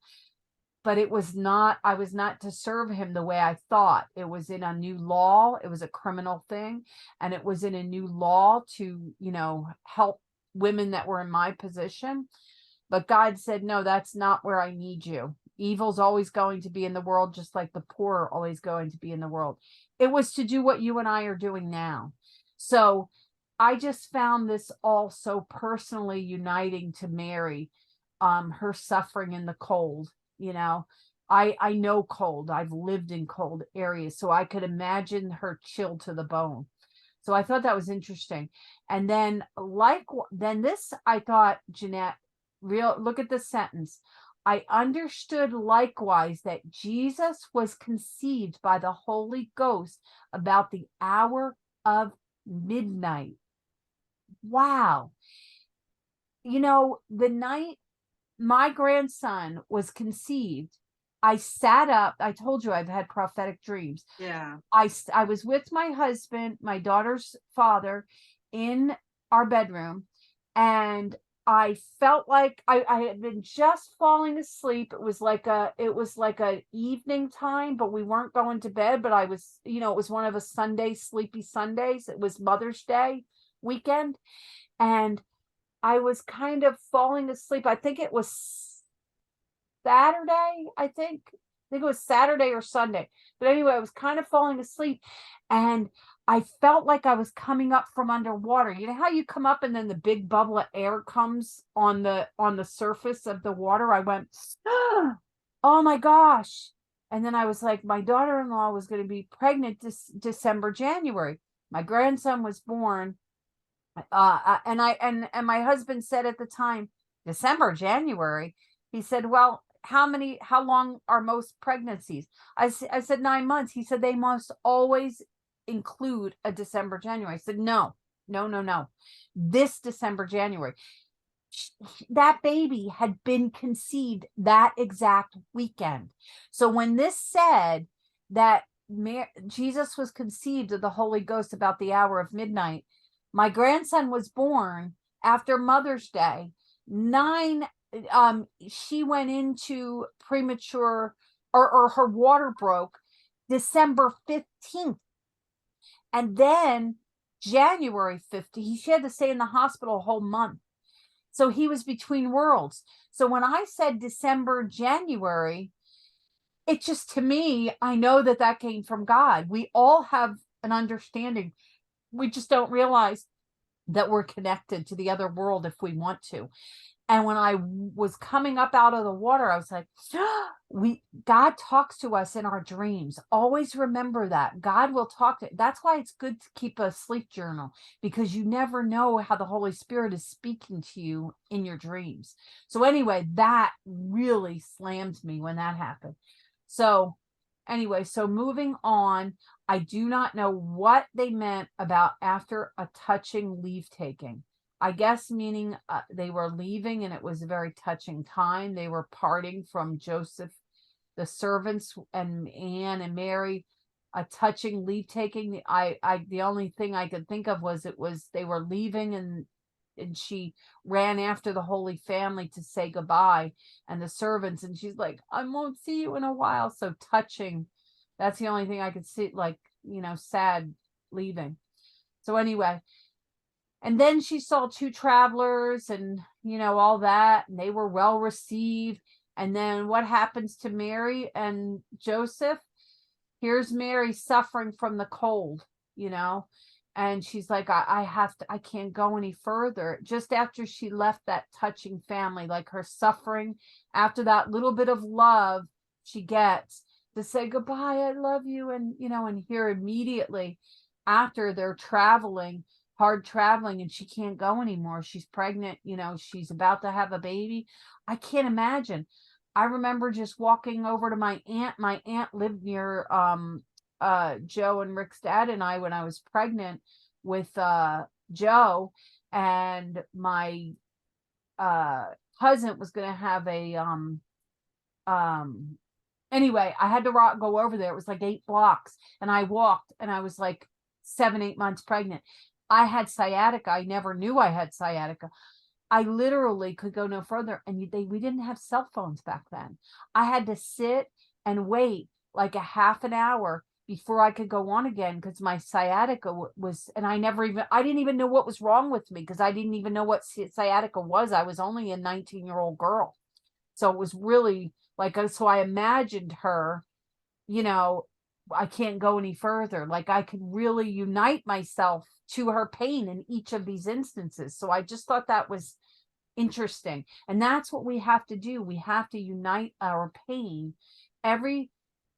S2: But I was not to serve him the way I thought. It was in a new law. It was a criminal thing. And it was in a new law to, help women that were in my position. But God said, no, that's not where I need you. Evil's always going to be in the world, just like the poor are always going to be in the world. It was to do what you and I are doing now. So I just found this all so personally uniting to Mary, her suffering in the cold. I know cold. I've lived in cold areas, so I could imagine her chilled to the bone. So I thought that was interesting. And then I thought, Jeanette, look at this sentence. I understood likewise that Jesus was conceived by the Holy Ghost about the hour of midnight. Wow. The night my grandson was conceived, I sat up. I told you I've had prophetic dreams.
S1: Yeah.
S2: I was with my husband, my daughter's father, in our bedroom, and I felt like I had been just falling asleep. It was like a evening time, but we weren't going to bed. But I was, it was one of a Sunday, sleepy Sundays. It was Mother's Day weekend, and I was kind of falling asleep. I think it was Saturday. I think it was Saturday or Sunday. But anyway, I was kind of falling asleep, and I felt like I was coming up from underwater. You know how you come up and then the big bubble of air comes on the surface of the water? I went, oh my gosh. And then I was like, my daughter-in-law was going to be pregnant this December, January. My grandson was born. And my husband said at the time, December, January. He said, well, how long are most pregnancies? I said 9 months. He said, they must always include a December, January. I said, no. This December, January. That baby had been conceived that exact weekend. So when this said that Jesus was conceived of the Holy Ghost about the hour of midnight, my grandson was born after Mother's Day. She went into premature, or her water broke December 15th. And then January 15th, she had to stay in the hospital a whole month. So he was between worlds. So when I said December, January, it just, to me, I know that came from God. We all have an understanding. We just don't realize that we're connected to the other world if we want to. And when I was coming up out of the water, I was like, God talks to us in our dreams. Always remember that. God will talk to. That's why it's good to keep a sleep journal, because you never know how the Holy Spirit is speaking to you in your dreams. So anyway, that really slammed me when that happened. So anyway, so moving on, I do not know what they meant about after a touching leave taking. I guess meaning they were leaving, and it was a very touching time. They were parting from Joseph, the servants, and Anne and Mary. A touching leave taking. The only thing I could think of was they were leaving, and she ran after the Holy Family to say goodbye, and the servants, and she's like, I won't see you in a while. So touching. That's the only thing I could see, like, sad leaving. So anyway. And then she saw two travelers and, all that, and they were well received. And then what happens to Mary and Joseph? Here's Mary suffering from the cold. you know. And she's like, I can't go any further. Just after she left that touching family, like her suffering, after that little bit of love she gets to say goodbye, I love you, and and here immediately after they're traveling, hard traveling, and she can't go anymore. She's pregnant, she's about to have a baby. I can't imagine. I remember just walking over to my aunt. My aunt lived near Joe and Rick's dad and I when I was pregnant with Joe, and my cousin was going to have a anyway, I had to go over there. It was like 8 blocks, and I walked, and I was like 7-8 months pregnant. I had sciatica. I never knew I had sciatica. I literally could go no further, and we didn't have cell phones back then. I had to sit and wait like a half an hour before I could go on again, because my sciatica was, and I didn't even know what was wrong with me, because I didn't even know what sciatica was. I was only a 19-year-old girl. So it was really like, so I imagined her, I can't go any further. Like I could really unite myself to her pain in each of these instances. So I just thought that was interesting. And that's what we have to do. We have to unite our pain. Every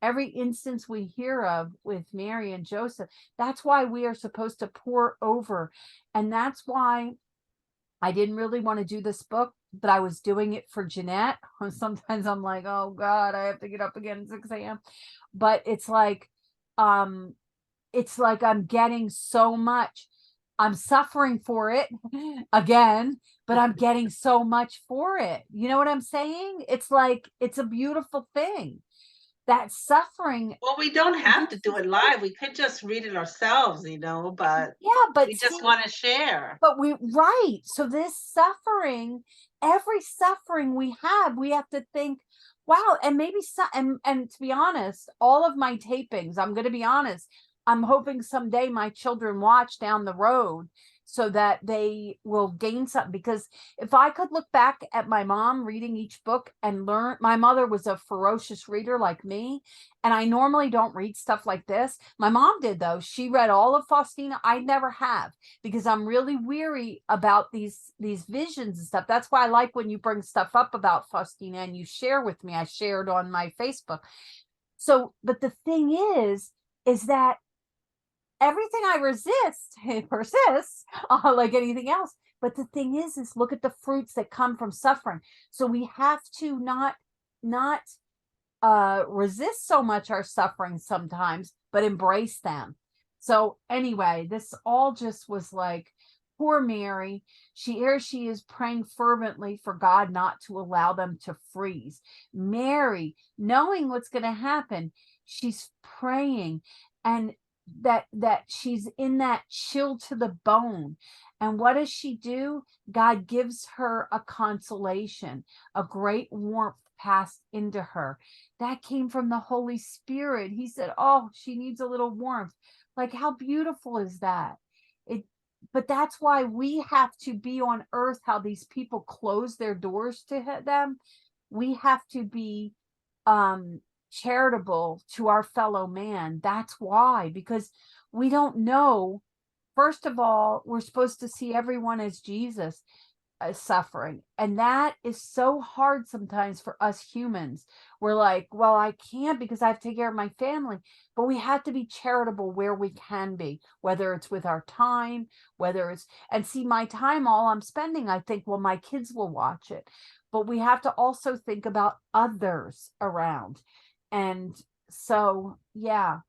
S2: instance we hear of with Mary and Joseph, that's why we are supposed to pour over. And that's why I didn't really want to do this book, but I was doing it for Jeanette. Sometimes I'm like, oh God, I have to get up again at 6 a.m. But it's like I'm getting so much. I'm suffering for it again, but I'm getting so much for it. You know what I'm saying? It's like, it's a beautiful thing. That suffering.
S1: Well, we don't have to do it live. We could just read it ourselves, but
S2: Yeah, but
S1: we just want to share.
S2: But right. So this suffering, every suffering we have to think, wow, and maybe and to be honest, all of my tapings, I'm going to be honest, I'm hoping someday my children watch down the road so that they will gain something. Because if I could look back at my mom reading each book and learn, my mother was a ferocious reader like me, and I normally don't read stuff like this. My mom did, though. She read all of Faustina. I never have, because I'm really weary about these visions and stuff. That's why I like when you bring stuff up about Faustina and you share with me. I shared on my Facebook. So, but the thing is that everything I resist, it persists, like anything else. But the thing is look at the fruits that come from suffering. So we have to not resist so much our suffering sometimes, but embrace them. So anyway, this all just was like, poor Mary. Here she is praying fervently for God not to allow them to freeze. Mary, knowing what's going to happen, she's praying, and that she's in that chill to the bone. And what does she do? God gives her a consolation, a great warmth passed into her. That came from the Holy Spirit. He said, oh, she needs a little warmth. Like, how beautiful is that? But that's why we have to be on earth, how these people close their doors to them. We have to be charitable to our fellow man. That's why, because we don't know. First of all, we're supposed to see everyone as Jesus suffering, and that is so hard sometimes for us humans. We're like, well, I can't because I have to take care of my family. But we have to be charitable where we can be, whether it's with our time, whether it's, and see, my time, all I'm spending, I think, well, my kids will watch it. But we have to also think about others around. And so, yeah,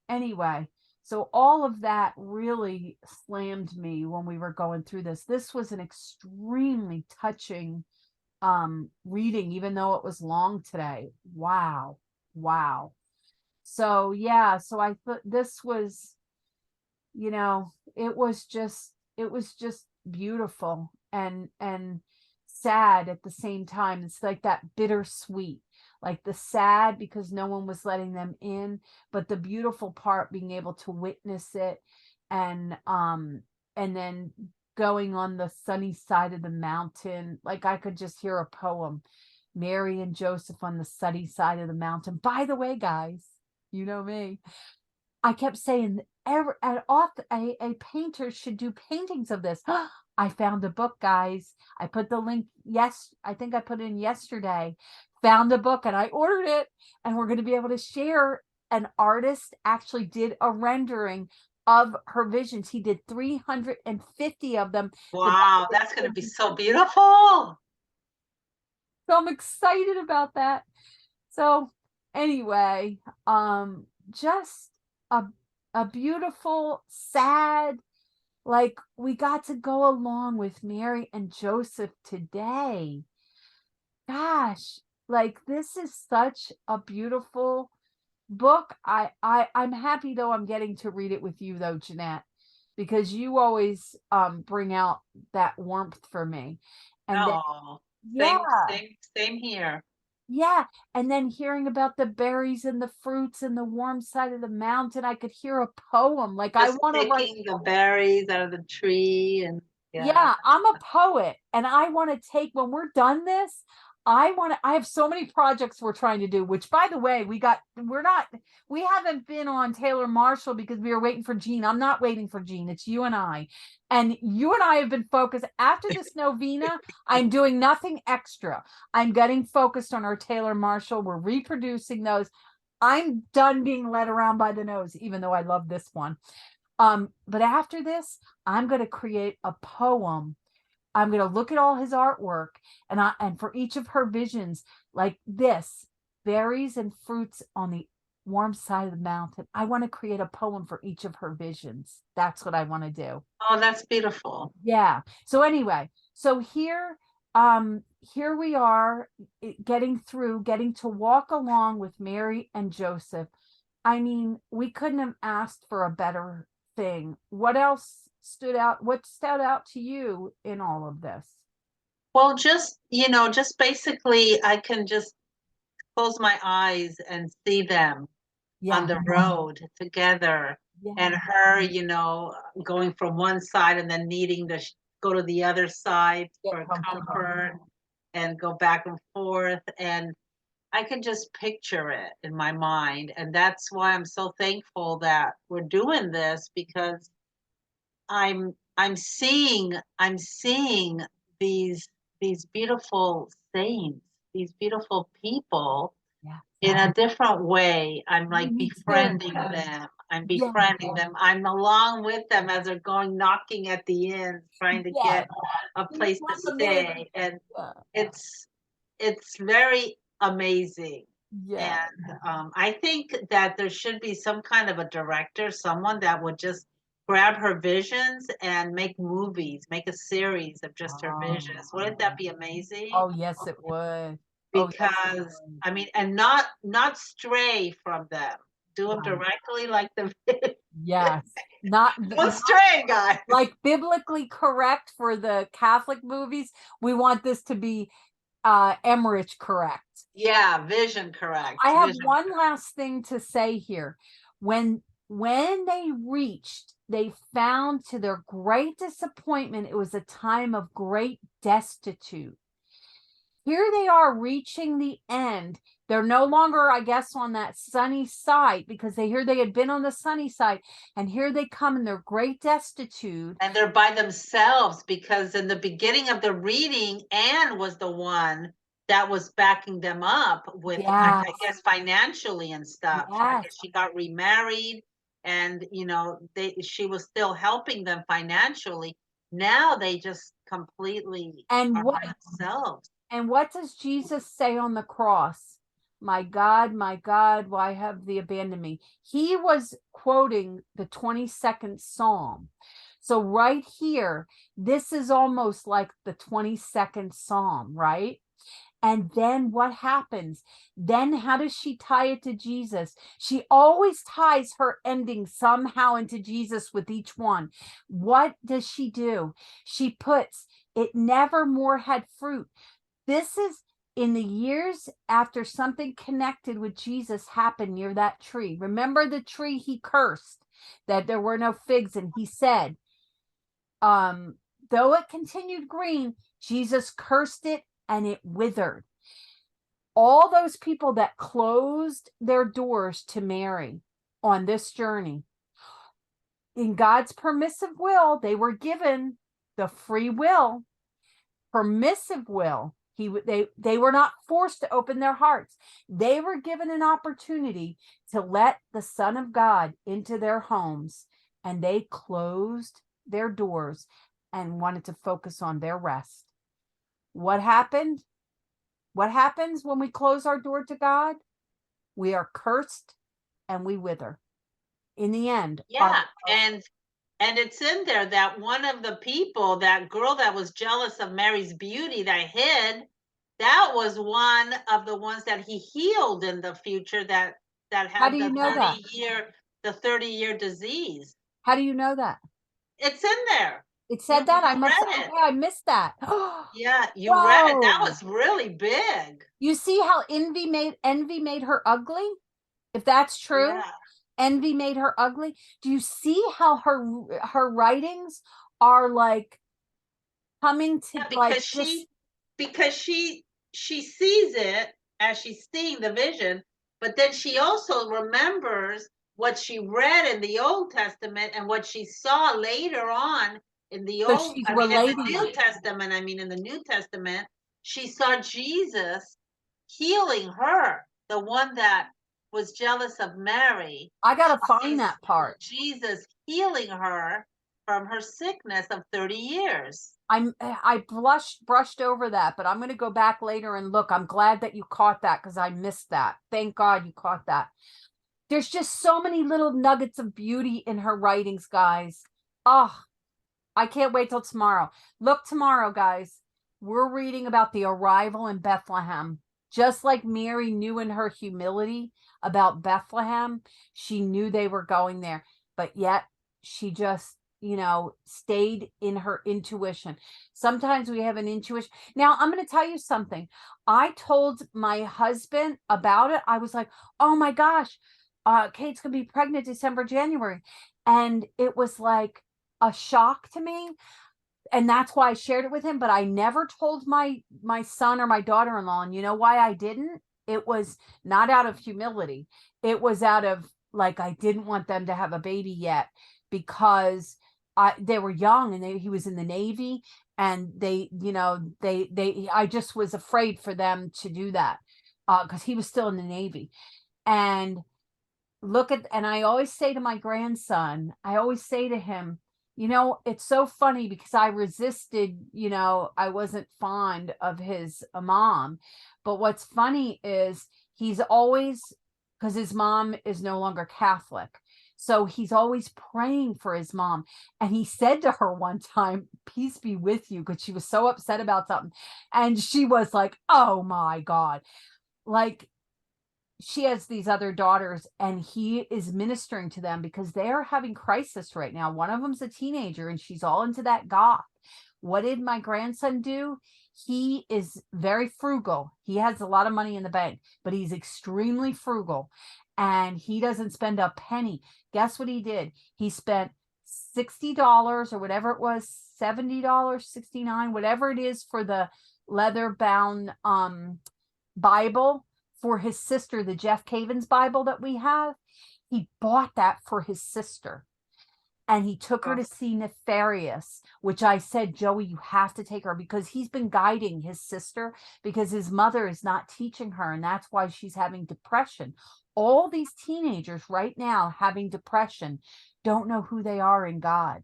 S2: anyway, so all of that really slammed me when we were going through this. This was an extremely touching reading, even though it was long today. Wow. So yeah, so I thought this was, it was just beautiful and sad at the same time. It's like that bittersweet, like the sad because no one was letting them in, but the beautiful part being able to witness it, and then going on the sunny side of the mountain. Like I could just hear a poem, Mary and Joseph on the sunny side of the mountain. By the way, guys, you know me, I kept saying a painter should do paintings of this. I found a book, guys. I put the link. Yes, I think I put it in yesterday. Found a book and I ordered it, and we're going to be able to share. An artist actually did a rendering of her visions. He did 350 of them.
S1: Wow, that's going to be so beautiful.
S2: So I'm excited about that. So anyway, just a beautiful, sad, like we got to go along with Mary and Joseph today. Gosh, like this is such a beautiful book. I'm happy though I'm getting to read it with you though, Jeanette, because you always bring out that warmth for me. And then,
S1: Oh,
S2: yeah,
S1: same here.
S2: yeah. And then hearing about the berries and the fruits and the warm side of the mountain, I could hear a poem. Like I
S1: Just
S2: want to write.
S1: picking the berries out of the tree, and yeah.
S2: Yeah, I'm a poet and I want to take, when we're done this, I have so many projects we're trying to do, which by the way, we haven't been on Taylor Marshall because we were waiting for Jean. I'm not waiting for Jean. It's you and I. And you and I have been focused after this novena. I'm doing nothing extra. I'm getting focused on our Taylor Marshall. We're reproducing those. I'm done being led around by the nose, even though I love this one. But after this, I'm going to create a poem. I'm going to look at all his artwork and for each of her visions, like this, berries and fruits on the warm side of the mountain. I want to create a poem for each of her visions. That's what I want to do.
S1: Oh, that's beautiful.
S2: Yeah. So anyway, so here we are getting to walk along with Mary and Joseph. I mean, we couldn't have asked for a better thing. What else stood out? What stood out to you in all of this?
S1: Well, just basically I can just close my eyes and see them on
S2: Yeah.
S1: the road together, and
S2: Yeah.
S1: her, going from one side and then needing to go to the other side
S2: Get
S1: for
S2: comfortable.
S1: comfort and go back and forth. And I can just picture it in my mind. And that's why I'm so thankful that we're doing this, because I'm seeing these beautiful saints, these beautiful people
S2: Yeah.
S1: in a different way. I'm like
S2: Me too.
S1: befriending them. I'm
S2: Yeah.
S1: befriending them. I'm along with them as they're going knocking at the inn, trying to
S2: Yeah.
S1: get a place to stay. And
S2: Yeah.
S1: it's very amazing.
S2: Yeah.
S1: And I think that there should be some kind of a director, someone that would just grab her visions and make movies, make a series of just her visions. Wouldn't that be amazing?
S2: Oh, yes, it would. Oh, yes, it
S1: Because
S2: would.
S1: I mean, and not stray from them. Do them
S2: Right.
S1: directly like the
S2: Yes. Not
S1: stray, guys.
S2: like biblically correct for the Catholic movies. We want this to be Emmerich correct.
S1: Yeah, vision correct.
S2: I have
S1: Vision
S2: one
S1: correct.
S2: last thing to say here. When they found, to their great disappointment, it was a time of great destitute. Here they are reaching the end. They're no longer, I guess, on that sunny side, because they had been on the sunny side, and here they come in their great destitute.
S1: And they're by themselves, because in the beginning of the reading, Anne was the one that was backing them up with, I
S2: Yes.
S1: guess, financially and stuff. I
S2: Yes.
S1: guess she got remarried, and she was still helping them financially. Now they just completely
S2: And
S1: are
S2: what
S1: by themselves.
S2: and what does Jesus say on the cross? My God, why have thee abandoned me? He was quoting the 22nd Psalm. So right here, this is almost like the 22nd Psalm, right? And then what happens? Then how does she tie it to Jesus? She always ties her ending somehow into Jesus with each one. What does she do? She puts, it never more had fruit. This is in the years after something connected with Jesus happened near that tree. Remember the tree he cursed, that there were no figs, and he said, though it continued green, Jesus cursed it and it withered. All those people that closed their doors to Mary, on this journey. In God's permissive will, they were given the free will, permissive will. They were not forced to open their hearts. They were given an opportunity to let the Son of God into their homes, and they closed their doors and wanted to focus on their rest. What happened? What happens when we close our door to God? We are cursed and we wither. In the end,
S1: Yeah, and it's in there that one of the people, that girl that was jealous of Mary's beauty that hid, that was one of the ones that he healed in the future, that
S2: how
S1: had
S2: do you
S1: the
S2: know that?
S1: 30-year disease.
S2: How do you know that?
S1: It's in there.
S2: It said that?
S1: You
S2: I must,
S1: read
S2: okay,
S1: it.
S2: I missed that.
S1: Yeah, you read it. That
S2: Whoa.
S1: was really big.
S2: You see how envy made her ugly? If that's true,
S1: Yeah.
S2: envy made her ugly. Do you see how her writings are like coming to
S1: Yeah,
S2: like
S1: because she sees it as she's seeing the vision, but then she also remembers what she read in the Old Testament and what she saw later on in the
S2: so
S1: old
S2: she's
S1: I mean in the
S2: relating
S1: New
S2: it.
S1: Testament, in the New Testament, she saw Jesus healing her, the one that was jealous of Mary.
S2: I gotta
S1: She
S2: find
S1: sees
S2: that part.
S1: Jesus healing her from her sickness of 30 years.
S2: I brushed over that, but I'm going to go back later and look. I'm glad that you caught that because I missed that. Thank God you caught that. There's just so many little nuggets of beauty in her writings, guys. Oh, I can't wait till tomorrow. Look tomorrow, guys. We're reading about the arrival in Bethlehem. Just like Mary knew in her humility about Bethlehem, she knew they were going there, but yet she just, stayed in her intuition. Sometimes we have an intuition. Now, I'm going to tell you something. I told my husband about it. I was like, oh my gosh, Kate's going to be pregnant December, January. And it was like a shock to me. And that's why I shared it with him, but I never told my son or my daughter-in-law. And you know why I didn't? It was not out of humility. It was out of like I didn't want them to have a baby yet, because they were young and he was in the Navy, and I just was afraid for them to do that because he was still in the Navy. And and I always say to my grandson, I always say to him, it's so funny because I resisted, I wasn't fond of his mom. But what's funny is he's always, because his mom is no longer Catholic. So he's always praying for his mom. And he said to her one time, peace be with you, because she was so upset about something. And she was like, oh my God. Like, she has these other daughters and he is ministering to them because they are having crisis right now. One of them's a teenager and she's all into that goth. What did my grandson do? He is very frugal. He has a lot of money in the bank, but he's extremely frugal and he doesn't spend a penny. Guess what he did? He spent $60 or whatever it was, $70, $69, whatever it is, for the leather bound Bible for his sister, the Jeff Cavins Bible that we have. He bought that for his sister. And he took her to see Nefarious, which I said, Joey, you have to take her, because he's been guiding his sister because his mother is not teaching her. And that's why she's having depression. All these teenagers right now having depression don't know who they are in God.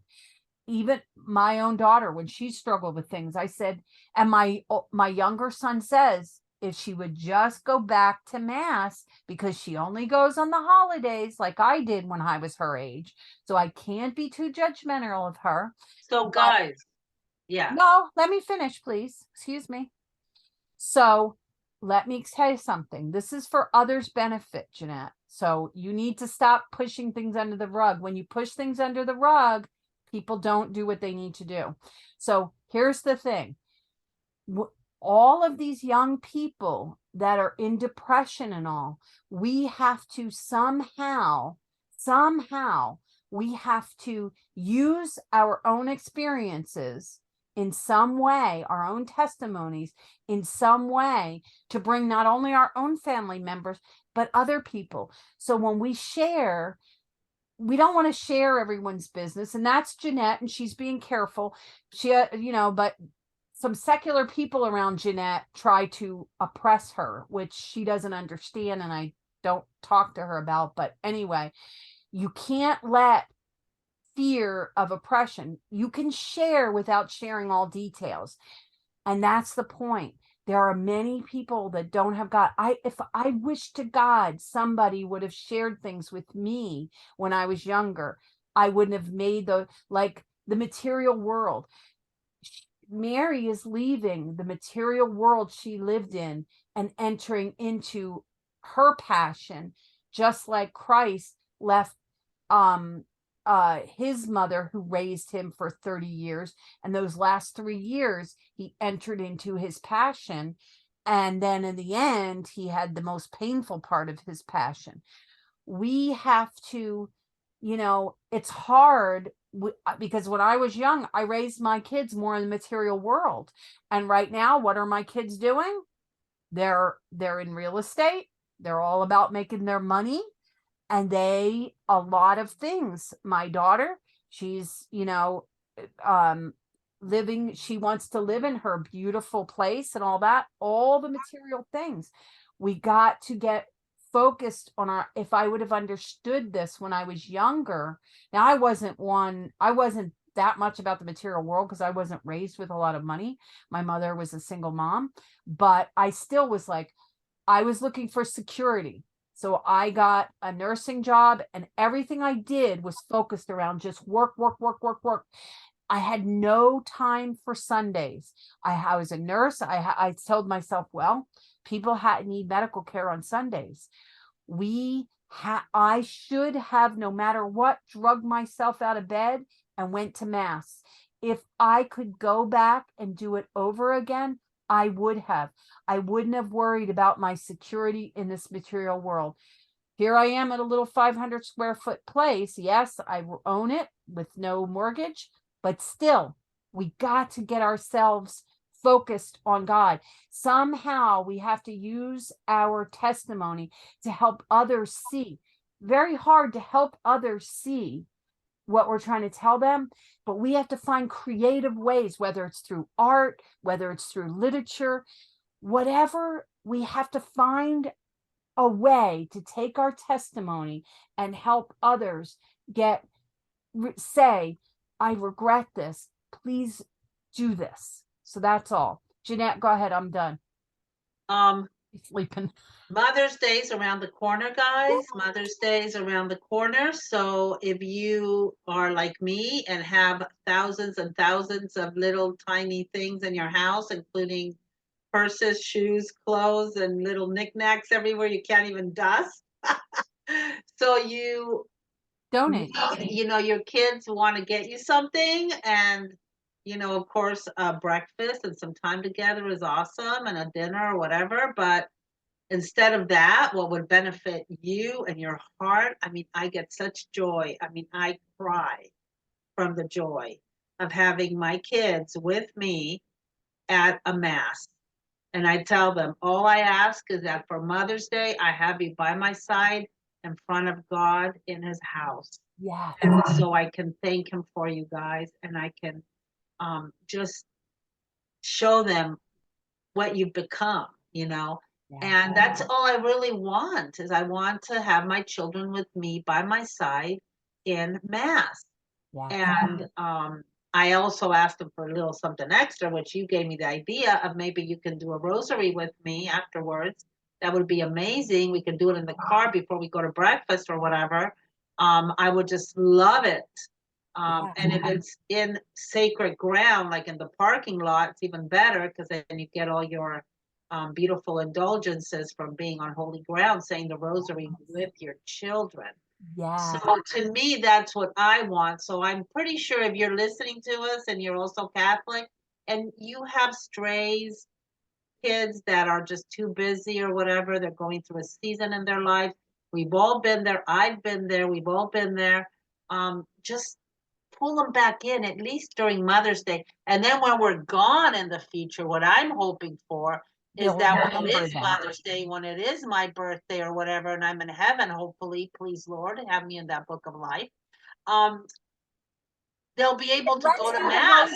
S2: Even my own daughter, when she struggled with things, I said, and my younger son says, if she would just go back to mass, because she only goes on the holidays like I did when I was her age. So I can't be too judgmental of her.
S1: So guys, yeah.
S2: No, let me finish, please. Excuse me. So let me tell you something. This is for others' benefit, Jeanette. So you need to stop pushing things under the rug. When you push things under the rug, people don't do what they need to do. So here's the thing. All of these young people that are in depression and all, we have to somehow, we have to use our own experiences in some way, our own testimonies in some way, to bring not only our own family members, but other people. So when we share, we don't want to share everyone's business. And that's Jeanette, and she's being careful. She, but some secular people around Jeanette try to oppress her, which she doesn't understand, and I don't talk to her about. But anyway, you can't let fear of oppression. You can share without sharing all details. And that's the point. There are many people that don't have God. If I wish to God somebody would have shared things with me when I was younger, I wouldn't have made the material world. Mary is leaving the material world she lived in and entering into her passion, just like Christ left his mother, who raised him for 30 years, and those last 3 years he entered into his passion, and then in the end he had the most painful part of his passion. We have to, it's hard, because when I was young, I raised my kids more in the material world, and right now, what are my kids doing? They're in real estate. They're all about making their money. And a lot of things. My daughter, she's, living, she wants to live in her beautiful place and all that, all the material things. We got to get focused on if I would have understood this when I was younger. Now, I wasn't that much about the material world because I wasn't raised with a lot of money. My mother was a single mom, but I still was I was looking for security. So I got a nursing job, and everything I did was focused around just work, work, work, work, work. I had no time for Sundays. I was a nurse. I told myself, well, people need medical care on Sundays. I should have, no matter what, drugged myself out of bed and went to mass. If I could go back and do it over again, I would have. I wouldn't have worried about my security in this material world. Here I am at a little 500 square foot place. Yes, I own it with no mortgage, but still, we got to get ourselves focused on God. Somehow we have to use our testimony to help others see. Very hard to help others see what we're trying to tell them, but we have to find creative ways, whether it's through art, whether it's through literature, whatever. We have to find a way to take our testimony and help others say, I regret this, please do this. So that's all. Jeanette, go ahead, I'm done. Sleeping.
S1: Mother's Day is around the corner, guys. Mother's Day is around the corner. So if you are like me and have thousands and thousands of little tiny things in your house, including purses, shoes, clothes, and little knickknacks everywhere you can't even dust. So you
S2: donate.
S1: Your kids want to get you something, and of course, a breakfast and some time together is awesome, and a dinner or whatever. But instead of that, what would benefit you and your heart? I mean, I get such joy. I mean, I cry from the joy of having my kids with me at a mass. And I tell them, all I ask is that for Mother's Day, I have you by my side in front of God in his house.
S2: Yeah.
S1: And so I can thank him for you guys, and I can just show them what you've become, Yeah. And that's all I really want, is I want to have my children with me by my side in mass.
S2: Yeah.
S1: And I also asked them for a little something extra, which you gave me the idea of. Maybe you can do a rosary with me afterwards. That would be amazing. We could do it in the car before we go to breakfast or whatever. I would just love it. And if it's in sacred ground, like in the parking lot, it's even better, because then you get all your beautiful indulgences from being on holy ground, saying the rosary with your children.
S2: Yeah.
S1: So to me, that's what I want. So I'm pretty sure if you're listening to us and you're also Catholic and you have strays, kids that are just too busy or whatever, they're going through a season in their life. We've all been there. I've been there. We've all been there. Just pull them back in at least during Mother's Day. And then when we're gone in the future, what I'm hoping for is
S2: They'll
S1: that when it
S2: remember
S1: is
S2: them.
S1: Mother's Day, when it is my birthday or whatever, and I'm in heaven, hopefully, please Lord, have me in that book of life. They'll be able to go to mass.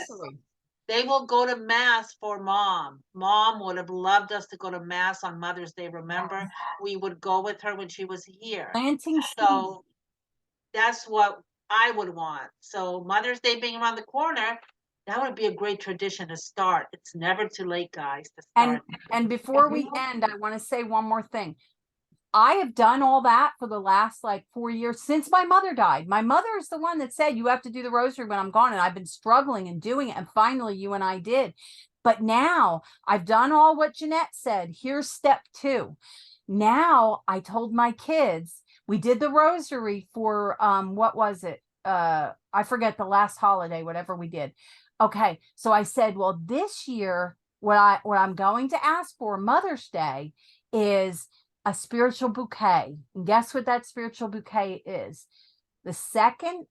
S1: They will go to mass for mom. Mom would have loved us to go to mass on Mother's Day. Remember, we would go with her when she was here.
S2: Planting seeds.
S1: So that's what I would want. So Mother's Day being around the corner, that would be a great tradition to start. It's never too late, guys, to start.
S2: And before we end, I want to say one more thing. I have done all that for the last like 4 years since my mother died. My mother is the one that said, you have to do the rosary when I'm gone. And I've been struggling and doing it. And finally, you and I did. But now I've done all what Jeanette said. Here's step 2. Now I told my kids, we did the rosary for, what was it? I forget the last holiday, whatever we did. Okay. So I said, well, this year, what I'm going to ask for Mother's Day is a spiritual bouquet. And guess what that spiritual bouquet is? The second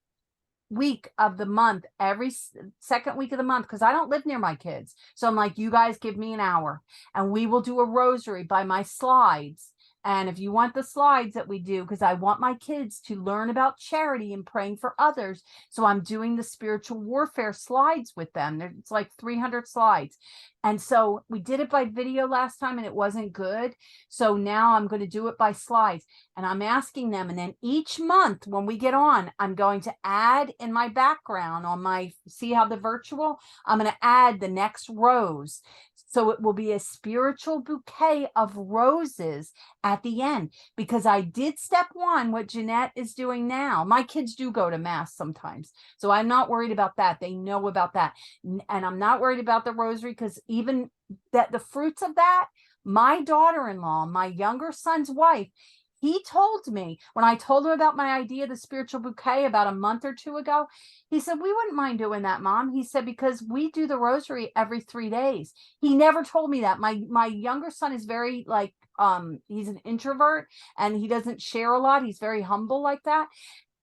S2: week of the month, every second week of the month, because I don't live near my kids. So I'm like, you guys give me an hour and we will do a rosary by my slides. And if you want the slides that we do, because I want my kids to learn about charity and praying for others. So I'm doing the spiritual warfare slides with them. It's like 300 slides. And so we did it by video last time and it wasn't good. So now I'm going to do it by slides and I'm asking them. And then each month when we get on, I'm going to add in my background on my, see how the virtual, I'm going to add the next rose. So it will be a spiritual bouquet of roses at the end, because I did step 1, what Jeanette is doing now. My kids do go to mass sometimes. So I'm not worried about that. They know about that. And I'm not worried about the rosary, because even that the fruits of that, my daughter-in-law, my younger son's wife, he told me when I told him about my idea of the spiritual bouquet about a month or 2 ago, he said, we wouldn't mind doing that, Mom. He said, because we do the rosary every 3 days. He never told me that. My younger son is very like, he's an introvert and he doesn't share a lot. He's very humble like that.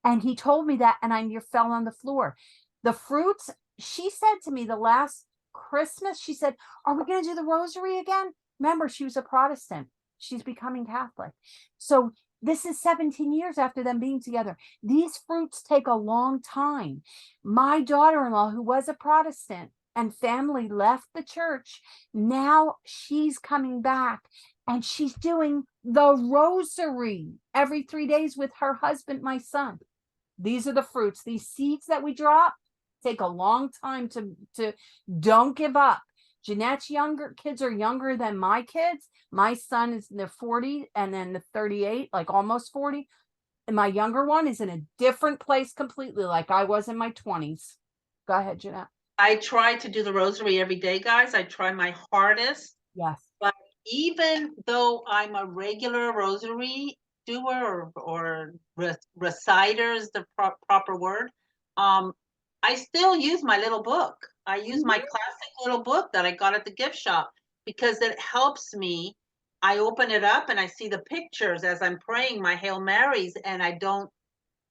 S2: And he told me that, and I near fell on the floor. The fruits, she said to me the last Christmas, she said, are we going to do the rosary again? Remember, she was a Protestant. She's becoming Catholic. So this is 17 years after them being together. These fruits take a long time. My daughter-in-law, who was a Protestant and family left the church, now she's coming back and she's doing the rosary every 3 days with her husband, my son. These are the fruits. These seeds that we drop take a long time to don't give up. Jeanette's younger kids are younger than my kids. My son is in the 40 and then the 38, like almost 40. And my younger one is in a different place completely, like I was in my 20s. Go ahead, Jeanette.
S1: I try to do the rosary every day, guys. I try my hardest.
S2: Yes.
S1: But even though I'm a regular rosary doer or reciter is the proper word, I still use my little book. I use my classic little book that I got at the gift shop because it helps me. I open it up and I see the pictures as I'm praying my Hail Marys, and I don't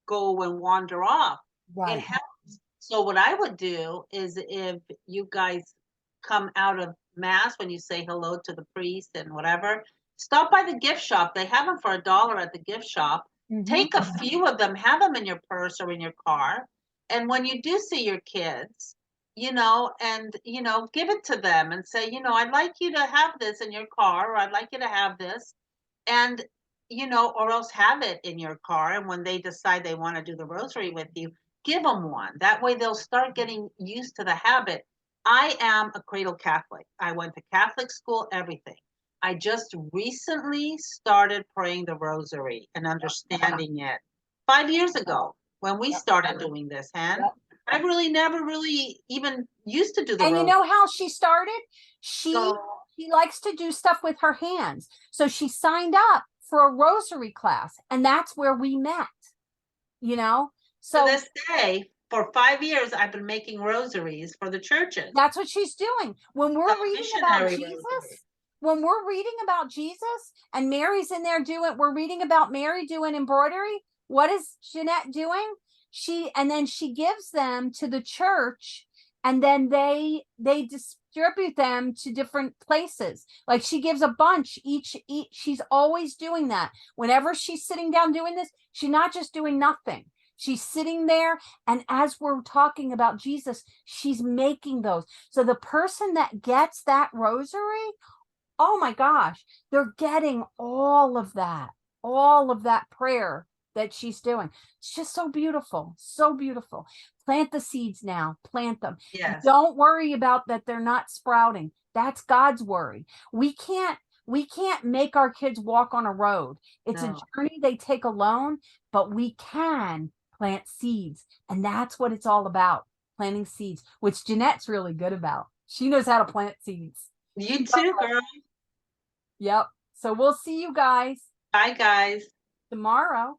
S1: go and wander off.
S2: Right.
S1: It helps. So what I would do is, if you guys come out of mass, when you say hello to the priest and whatever, stop by the gift shop. They have them for $1 at the gift shop. Take a few of them, have them in your purse or in your car. And when you do see your kids, and, give it to them and say, I'd like you to have this in your car, or I'd like you to have this. And, or else have it in your car. And when they decide they want to do the rosary with you, give them one. That way they'll start getting used to the habit. I am a cradle Catholic. I went to Catholic school, everything. I just recently started praying the rosary and understanding it 5 years ago when we started doing this, Hen. I really never really even used to do the rosary.
S2: And you know how she started? She likes to do stuff with her hands. So she signed up for a rosary class, and that's where we met, So
S1: to this day, for 5 years, I've been making rosaries for the churches.
S2: That's what she's doing. When we're reading about Jesus, and Mary's in there we're reading about Mary doing embroidery. What is Jeanette doing? and then she gives them to the church, and then they distribute them to different places. Like she gives a bunch each. She's always doing that. Whenever she's sitting down doing this, she's not just doing nothing. She's sitting there, and as we're talking about Jesus, she's making those. So the person that gets that rosary, oh my gosh, they're getting all of that prayer that she's doing. It's just so beautiful, so beautiful. Plant the seeds now, plant them.
S1: Yes.
S2: Don't worry about that they're not sprouting. That's God's worry. We can't make our kids walk on a road. It's a journey they take alone, but we can plant seeds. And that's what it's all about, planting seeds, which Jeanette's really good about. She knows how to plant seeds.
S1: You too, girl.
S2: Yep. So we'll see you guys.
S1: Bye, guys.
S2: Tomorrow.